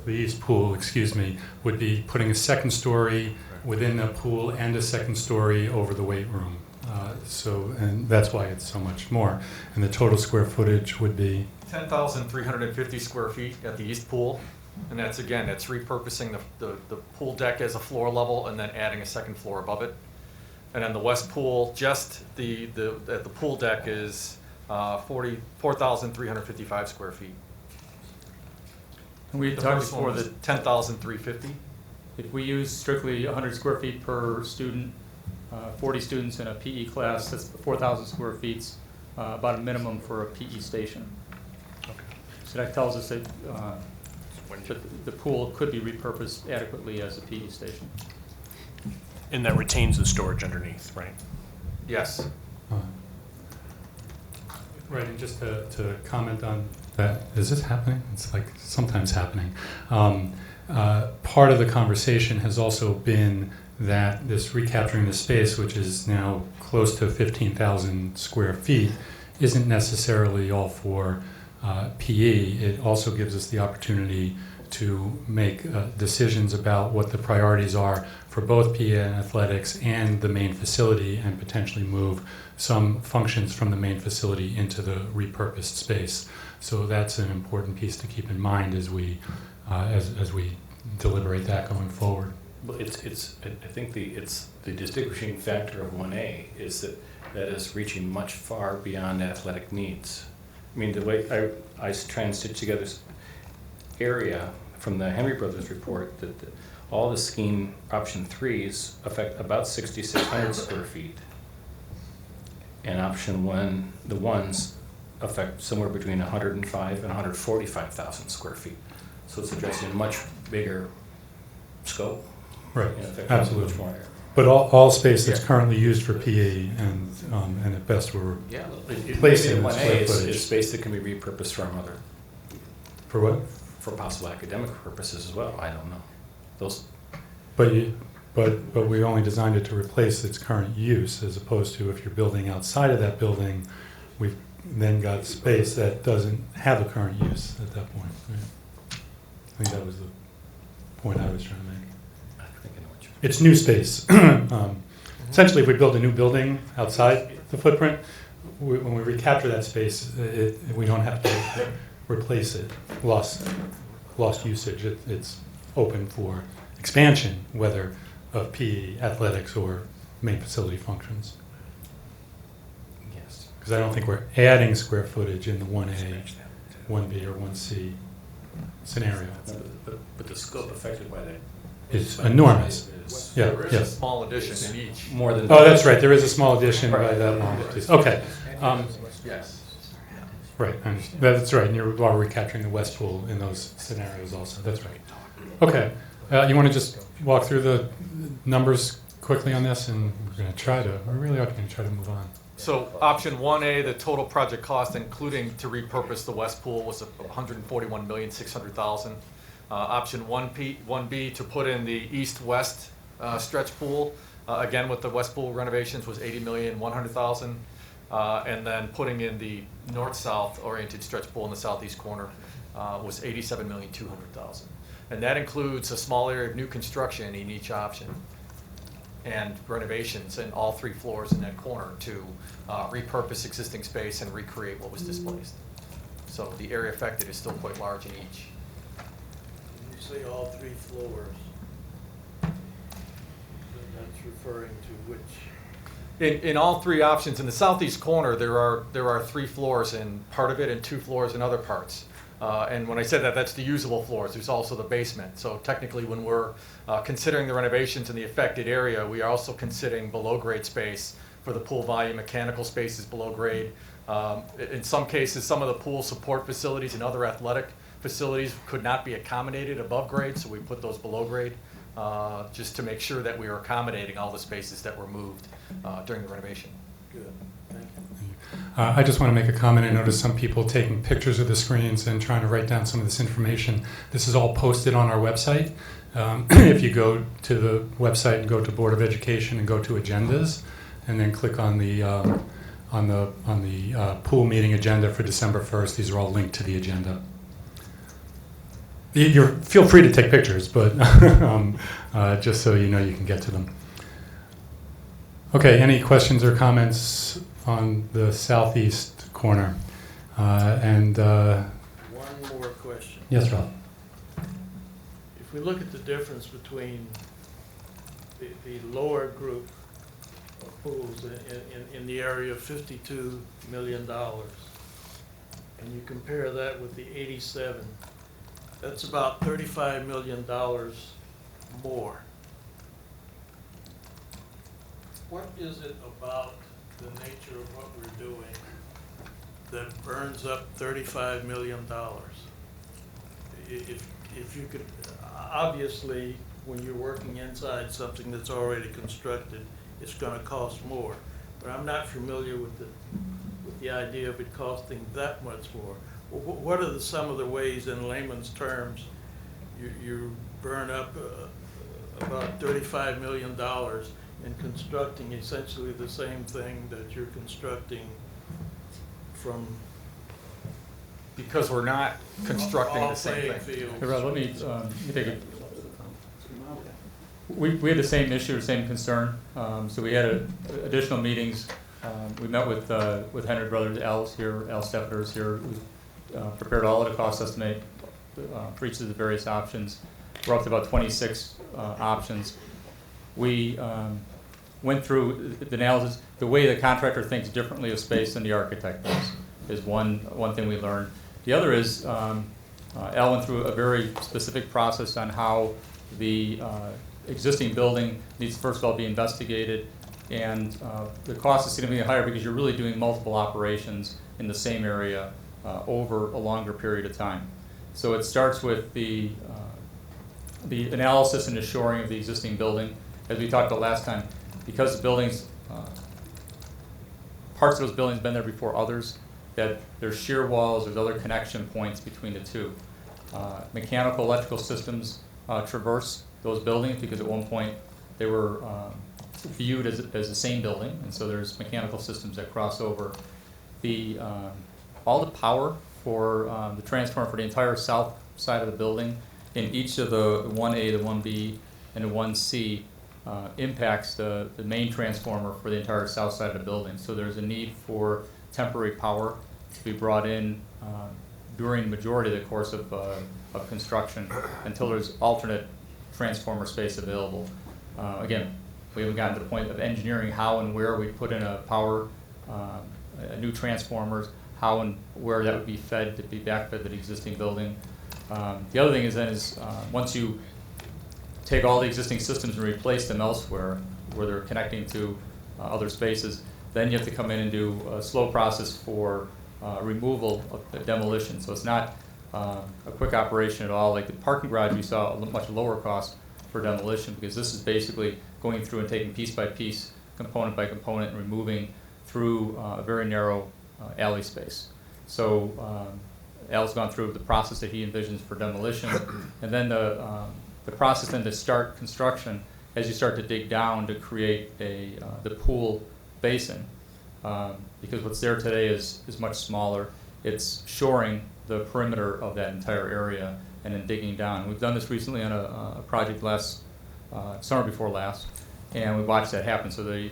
East Pool, excuse me, would be putting a 2nd story within the pool and a 2nd story over the weight room. And that's why it's so much more. And the total square footage would be 10,350 square feet at the East Pool. And that's, again, that's repurposing the pool deck as a floor level and then adding a 2nd floor above it. And then the West Pool, just the pool deck is 4,355 square feet. And we The talked first one before was that 10,350. if we use strictly 100 square feet per student, 40 students in a PE class, that's 4,000 square feet, about a minimum for a PE station. So that tells us that the pool could be repurposed adequately as a PE station. And that retains the storage underneath, right? Yes. Right, and just to comment on that, is this happening? It's like sometimes happening. Part of the conversation has also been that this recapturing the space, which is now close to 15,000 square feet, isn't necessarily all for PE. It also gives us the opportunity to make decisions about what the priorities are for both PE and athletics and the main facility, and potentially move some functions from the main facility into the repurposed space. So that's an important piece to keep in mind as we deliberate that going forward. Well, I think the distinguishing factor of 1A is that is reaching much far beyond athletic needs. I mean, the way I try and stitch together this area from the Henry Brothers report, that all the scheme option 3s affect about 6,600 square feet. And option 1, the ones affect somewhere between 105 and 145,000 square feet. So it's addressing a much bigger scope. Right, and affecting absolutely. much more area. But all space that's currently used for PE and at best we're placing Maybe square 1A footage. is space that can be repurposed from other, For what? for possible academic purposes as well. I don't know. Those, But we only designed it to replace its current use, as opposed to if you're building outside of that building, we've then got space that doesn't have a current use at that point. Right? I think that was the point I was trying to make. I think I know what you're. It's new space. Essentially, if we build a new building outside the footprint, when we recapture that space, we don't have to replace it, lost usage. It's open for expansion, whether of PE, athletics, or main facility functions. Yes. Because I don't think we're adding square footage in the 1A, 1B, or 1C scenario. But the scope affected by that It's enormous. is Yeah, There is yeah. a small addition in each. more than. Oh, that's right, there is a small addition by that long. Okay. Yes. Right, I understand. That's right, and you're recapturing the West Pool in those scenarios also, that's right. Okay, you want to just walk through the numbers quickly on this, and we're going to really are going to try to move on. So option 1A, the total project cost, including to repurpose the West Pool, was $141,600,000. Option 1B, to put in the east-west stretch pool, again with the West Pool renovations, was $80,100,000. And then putting in the north-south oriented stretch pool in the southeast corner was $87,200,000. And that includes a small area of new construction in each option, and renovations in all 3 floors in that corner to repurpose existing space and recreate what was displaced. So the area affected is still quite large in each. When you say all 3 floors, that's referring to which? In all 3 options, in the southeast corner, there are 3 floors in part of it and 2 floors in other parts. And when I said that, that's the usable floors. There's also the basement. So technically, when we're considering the renovations in the affected area, we are also considering below-grade space for the pool volume. Mechanical space is below grade. In some cases, some of the pool support facilities and other athletic facilities could not be accommodated above grade, so we put those below grade just to make sure that we are accommodating all the spaces that were moved during the renovation. Good, thank you. I just want to make a comment. I noticed some people taking pictures of the screens and trying to write down some of this information. This is all posted on our website, If you go to the website and go to Board of Education and go to Agendas, and then click on the pool meeting agenda for December 1st, these are all linked to the agenda. Feel free to take pictures, but just so you know you can get to them. Okay, any questions or comments on the southeast corner? One more question. Yes, Ralph. If we look at the difference between the lower group of pools in the area of $52 million, and you compare that with the 87, that's about $35 million more. What is it about the nature of what we're doing that burns up $35 million? If you could, obviously, when you're working inside something that's already constructed, it's going to cost more. But I'm not familiar with the idea of it costing that much more. What are some of the ways, in layman's terms, you burn up about $35 million in constructing essentially the same thing that you're constructing from? Because we're not constructing the same all thing. playing Hey, Rob, let me take it. We had the same issue, the same concern. So we had additional meetings. We met with Henry Brothers, Al Steffner is here, who prepared all of the cost estimate for each of the various options. We're up to about 26 options. We went through the analysis. The way the contractor thinks differently of space than the architect does is one thing we learned. The other is Al went through a very specific process on how the existing building needs to first of all be investigated, and the cost is significantly higher because you're really doing multiple operations in the same area over a longer period of time. So it starts with the analysis and the shoring of the existing building. As we talked about last time, because the buildings, parts of those buildings have been there before others, that there's shear walls, there's other connection points between the two. Mechanical, electrical systems traverse those buildings because at one point they were viewed as the same building, and so there's mechanical systems that cross over. All the power for the transformer for the entire south side of the building in each of the 1A, the 1B, and the 1C impacts the main transformer for the entire south side of the building. So there's a need for temporary power to be brought in during the majority of the course of construction until there's alternate transformer space available. Again, we haven't gotten to the point of engineering how and where we put in a power, new transformers, how and where that would be fed to be backfed to the existing building. The other thing is once you take all the existing systems and replace them elsewhere where they're connecting to other spaces, then you have to come in and do a slow process for removal of the demolition. So it's not a quick operation at all. Like the parking garage, we saw a much lower cost for demolition because this is basically going through and taking piece by piece, component by component, and removing through a very narrow alley space. So Al's gone through the process that he envisions for demolition, and then the process then to start construction as you start to dig down to create the pool basin. Because what's there today is much smaller. It's shoring the perimeter of that entire area and then digging down. We've done this recently on a project last summer before last, and we watched that happen. So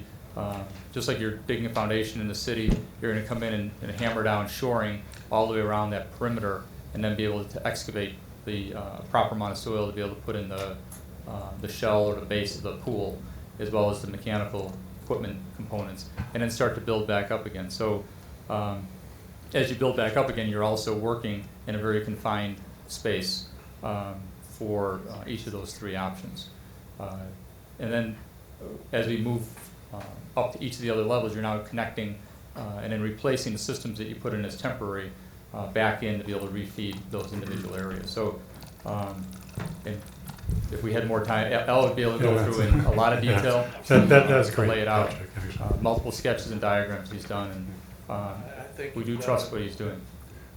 just like you're digging a foundation in the city, you're going to come in and hammer down shoring all the way around that perimeter and then be able to excavate the proper amount of soil to be able to put in the shell or the base of the pool, as well as the mechanical equipment components, and then start to build back up again. So as you build back up again, you're also working in a very confined space for each of those three options. And then as we move up to each of the other levels, you're now connecting and then replacing the systems that you put in as temporary back in to be able to refeed those individual areas. So and if we had more time, Al would be able to go through in a lot of detail That's to great. lay it out. Multiple sketches and diagrams he's done, and we do trust what he's doing.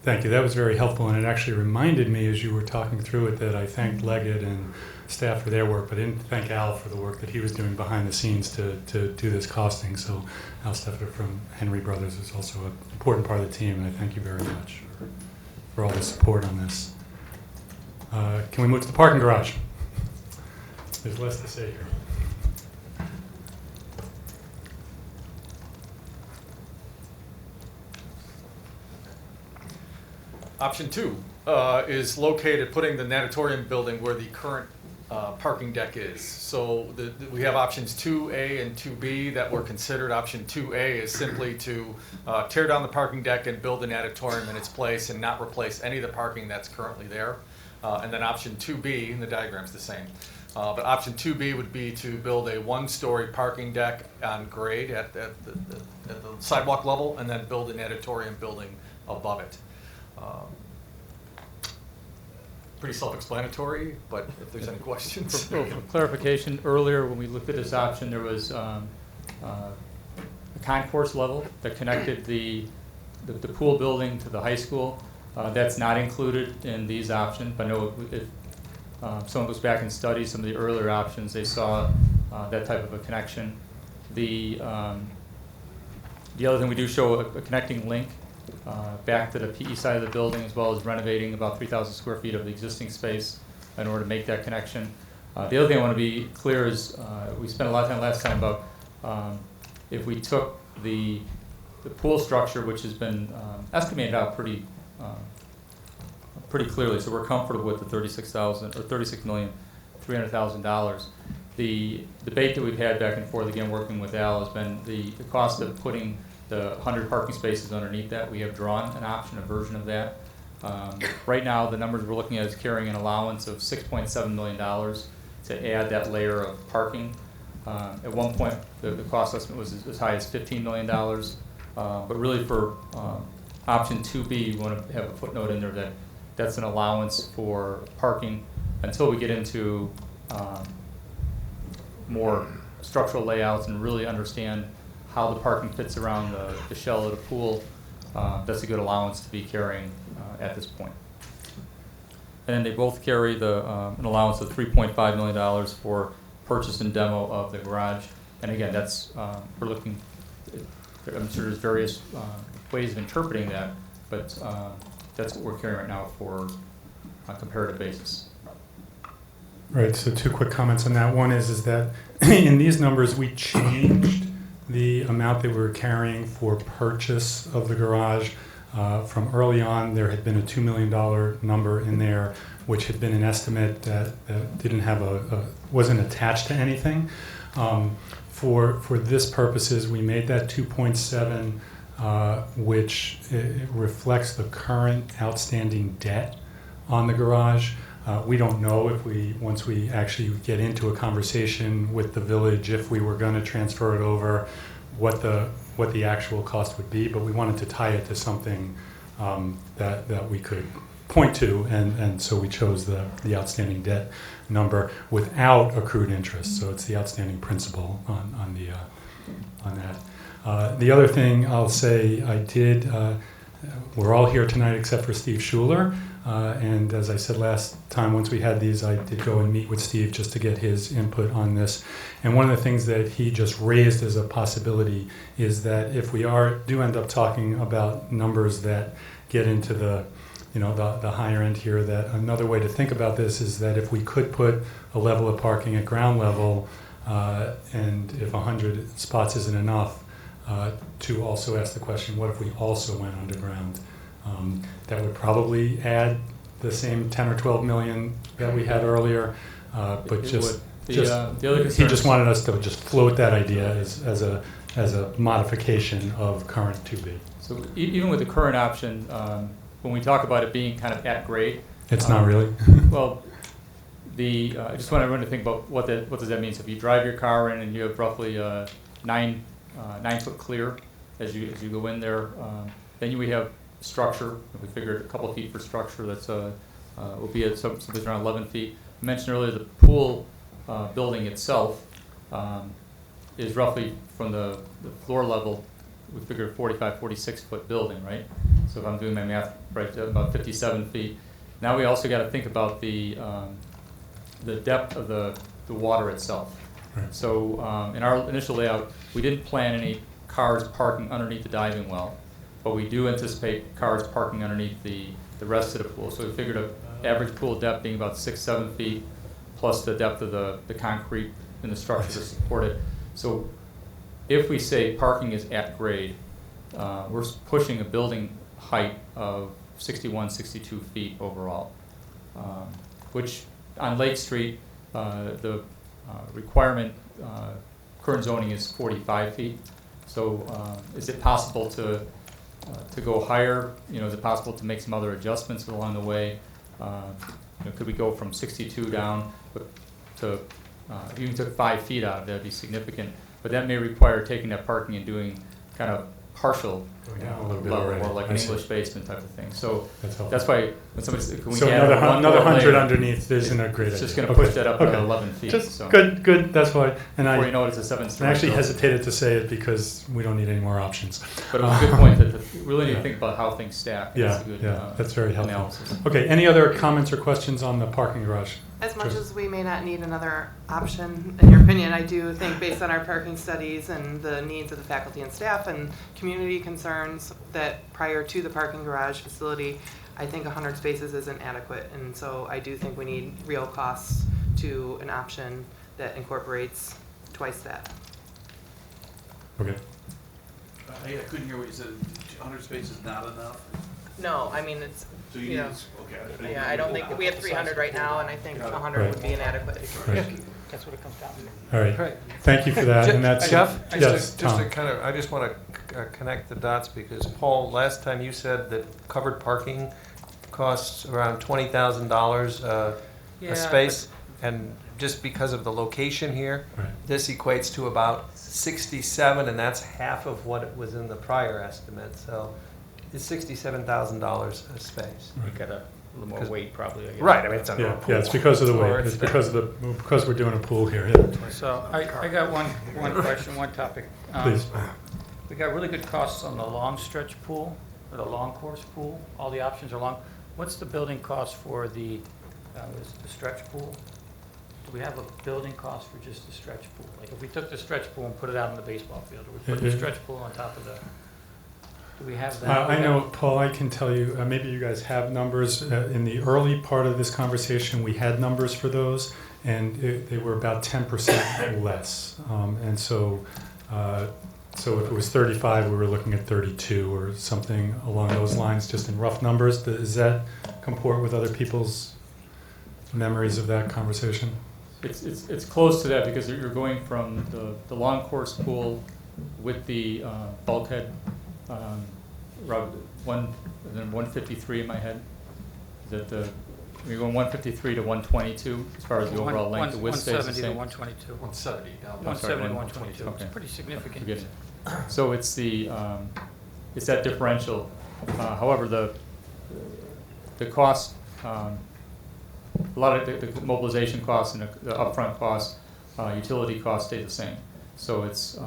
Thank you. That was very helpful, and it actually reminded me as you were talking through it that I thanked Leggett and staff for their work, but I didn't thank Al for the work that he was doing behind the scenes to do this costing. So Al Steffer from Henry Brothers is also an important part of the team, and I thank you very much for all the support on this. Can we move to the parking garage? There's less to say here. Option 2 is located, putting the natatorium building where the current parking deck is. So we have options 2A and 2B that were considered. Option 2A is simply to tear down the parking deck and build a natatorium in its place and not replace any of the parking that's currently there. And then option 2B, and the diagram's the same. But option 2B would be to build a one-story parking deck on grade at the sidewalk level, and then build a natatorium building above it. Pretty self-explanatory, but if there's any questions. For clarification, earlier when we looked at this option, there was a concourse level that connected the pool building to the high school. That's not included in these options. But I know if someone goes back and studies some of the earlier options, they saw that type of a connection. The other thing, we do show a connecting link back to the PE side of the building, as well as renovating about 3,000 square feet of the existing space in order to make that connection. The other thing I want to be clear is we spent a lot of time last time about if we took the pool structure, which has been estimated out pretty clearly, so we're comfortable with the $36,300,000. The debate that we've had back and forth, again working with Al, has been the cost of putting the 100 parking spaces underneath that. We have drawn an option, a version of that. Right now, the numbers we're looking at is carrying an allowance of $6.7 million to add that layer of parking. At one point, the cost estimate was as high as $15 million. But really for option 2B, you want to have a footnote in there that that's an allowance for parking until we get into more structural layouts and really understand how the parking fits around the shell of the pool. That's a good allowance to be carrying at this point. And then they both carry an allowance of $3.5 million for purchase and demo of the garage. And again, that's we're looking. I'm sure there's various ways of interpreting that, but that's what we're carrying right now for a comparative basis. Right, so two quick comments on that. One is that in these numbers, we changed the amount that we were carrying for purchase of the garage. From early on, there had been a $2 million number in there, which had been an estimate that didn't have wasn't attached to anything. For this purposes, we made that 2.7, which it reflects the current outstanding debt on the garage. We don't know if once we actually get into a conversation with the village, if we were going to transfer it over, what the actual cost would be, but we wanted to tie it to something that we could point to, and so we chose the outstanding debt number without accrued interest. So it's the outstanding principal on that. The other thing I'll say, we're all here tonight except for Steve Schuler. And as I said last time, once we had these, I did go and meet with Steve just to get his input on this. And one of the things that he just raised as a possibility is that if we do end up talking about numbers that get into the higher end here, that another way to think about this is that if we could put a level of parking at ground level, and if 100 spots isn't enough, to also ask the question, what if we also went underground? That would probably add the same 10 or 12 million that we had earlier, but he just wanted us to just float that idea as a modification of current 2B. So even with the current option, when we talk about it being kind of at grade, it's not really. Well, I just want everyone to think about what does that mean. So if you drive your car in and you have roughly 9 foot clear as you go in there, then we have structure. We figured a couple of feet for structure. That's will be at something around 11 feet. I mentioned earlier the pool building itself is roughly from the floor level we figure a 45, 46-foot building, right? So if I'm doing my math right, about 57 feet. Now we also got to think about the depth of the water itself. Right. So in our initial layout, we didn't plan any cars parking underneath the diving well, but we do anticipate cars parking underneath the rest of the pool. So we figured an average pool depth being about 6, 7 feet, plus the depth of the concrete in the structure to support it. So if we say parking is at grade, we're pushing a building height of 61, 62 feet overall, which on Lake Street, the requirement, current zoning is 45 feet. So is it possible to go higher? You know, is it possible to make some other adjustments along the way? You know, could we go from 62 down to, if you even took 5 feet out, that'd be significant. But that may require taking that parking and doing kind of partial level, or like an English basement type of thing. So that's why when somebody says, can we So add another 100 layer, underneath isn't a great idea. it's just going to Okay. push that up Okay. to 11 feet. Just So good, that's why. And before you know it, it's a 7-story I actually building. hesitated to say it because we don't need any more options. But it was a good point that we really need to think about how things stack. Yeah, It's a good, that's very helpful. analysis. Okay, any other comments or questions on the parking garage? As much Trish? as we may not need another option, in your opinion, I do think based on our parking studies and the needs of the faculty and staff and community concerns that prior to the parking garage facility, I think 100 spaces isn't adequate. And so I do think we need real costs to an option that incorporates twice that. Okay. I couldn't hear what you said. 100 spaces is not enough? No, I mean, it's, So you know, okay. yeah, I don't think, we have 300 right now, and I think 100 would be inadequate. Right. That's what it comes down to. All right, thank you for that, and that's. Jeff, Yes, just to Tom. kind of, I just want to connect the dots because Paul, last time you said that covered parking costs around $20,000 a Yeah, space, and just because of the location here, Right. this equates to about 67, and that's half of what it was in the prior estimate. So it's $67,000 a space. You got a little more weight probably, I guess. Right, I mean, it's under a Yeah, pool. it's because of the Floor, weight, it's because of because we're doing a pool here, yeah. So I got one question, one topic. Please. We got really good costs on the long stretch pool, or the long course pool. All the options are long. What's the building cost for the stretch pool? Do we have a building cost for just the stretch pool? Like if we took the stretch pool and put it out on the baseball field, or we put the stretch pool on top of the, do we have that? I know, Paul, I can tell you, maybe you guys have numbers. In the early part of this conversation, we had numbers for those, and they were about 10% less. And so if it was 35, we were looking at 32 or something along those lines, just in rough numbers. Does that comport with other people's memories of that conversation? It's close to that because you're going from the long course pool with the bulkhead, around 153 in my head. Is that you're going 153 to 122 as far as the overall length. The width stays the 170 to same. 122. 170 down. 170 to 122. Okay. It's pretty significant. Forget it. So it's it's that differential. However, the cost, a lot of the mobilization costs and the upfront costs, utility costs stay the same. So it's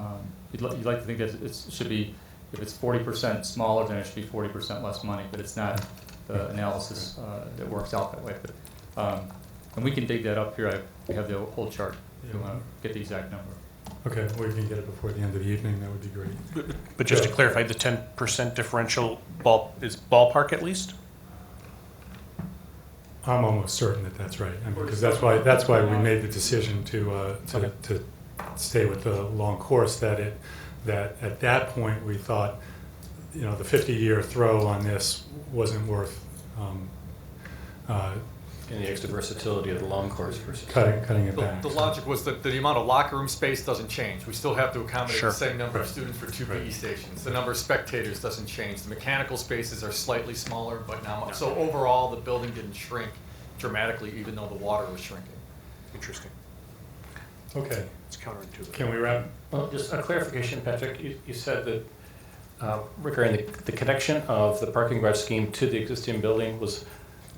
you'd like to think that it should be, if it's 40% smaller, then it should be 40% less money. But it's not the analysis that works out that way. But and we can dig that up here. We have the whole chart if you want to get the exact number. Okay, well, we can get it before the end of the evening, that would be great. But just to clarify, the 10% differential is ballpark at least? I'm almost certain that that's right, because that's why we made the decision to stay with the long course. That at that point we thought, the 50-year throw on this wasn't worth And the extra versatility of the long course versus cutting it back. The logic was that the amount of locker room space doesn't change. We still have to accommodate Sure. the same number of Right. students for two Right. PE stations. The number of spectators doesn't change. The mechanical spaces are slightly smaller, but now, so overall, the building didn't shrink dramatically, even though the water was shrinking. Interesting. Okay, It's counterintuitive. can we wrap? Well, just a clarification, Patrick. You said that regarding the connection of the parking garage scheme to the existing building was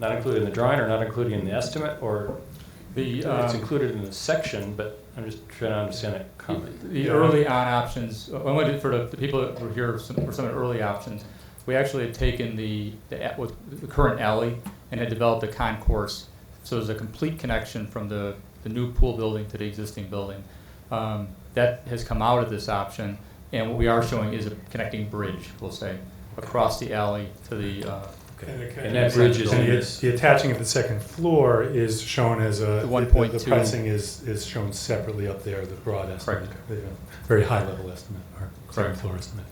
not included in the drawing or not included in the estimate, or it's included in the section, but I'm just trying to understand that comment. The early on options, I wanted to- for the people that were here for some of the early options, we actually had taken the current alley and had developed a concourse. So there's a complete connection from the new pool building to the existing building. That has come out of this option, and what we are showing is a connecting bridge, we'll say, across the alley to the, And that bridge is in this. The attaching of the second floor is shown as a, The 1.2. the pricing is shown separately up there, the broad estimate. The very high level estimate, or second floor estimate.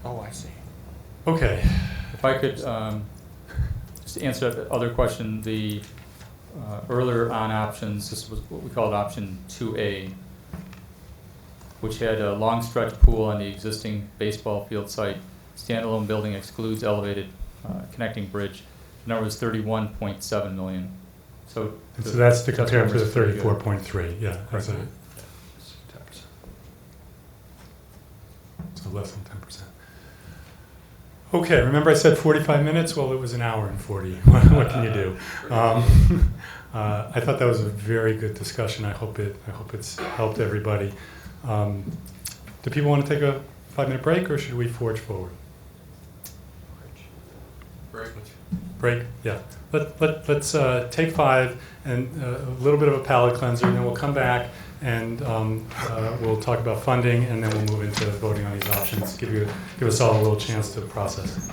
Oh, I see. Okay. if I could just answer the other question, the earlier on options, this was what we called option 2A, which had a long stretch pool on the existing baseball field site. Standalone building excludes elevated connecting bridge. The number is 31.7 million. So that's to compare to the that's pretty good. 34.3, yeah. That's Correct. So less than 10%. Okay, remember I said 45 minutes? Well, it was an hour and 40. What can you do? I thought that was a very good discussion. I hope it's helped everybody. Do people want to take a 5-minute break, or should we forge forward? Break? Yeah. Let's take 5 and a little bit of a palate cleanser, and then we'll come back and we'll talk about funding, and then we'll move into voting on these options. Give us all a little chance to process.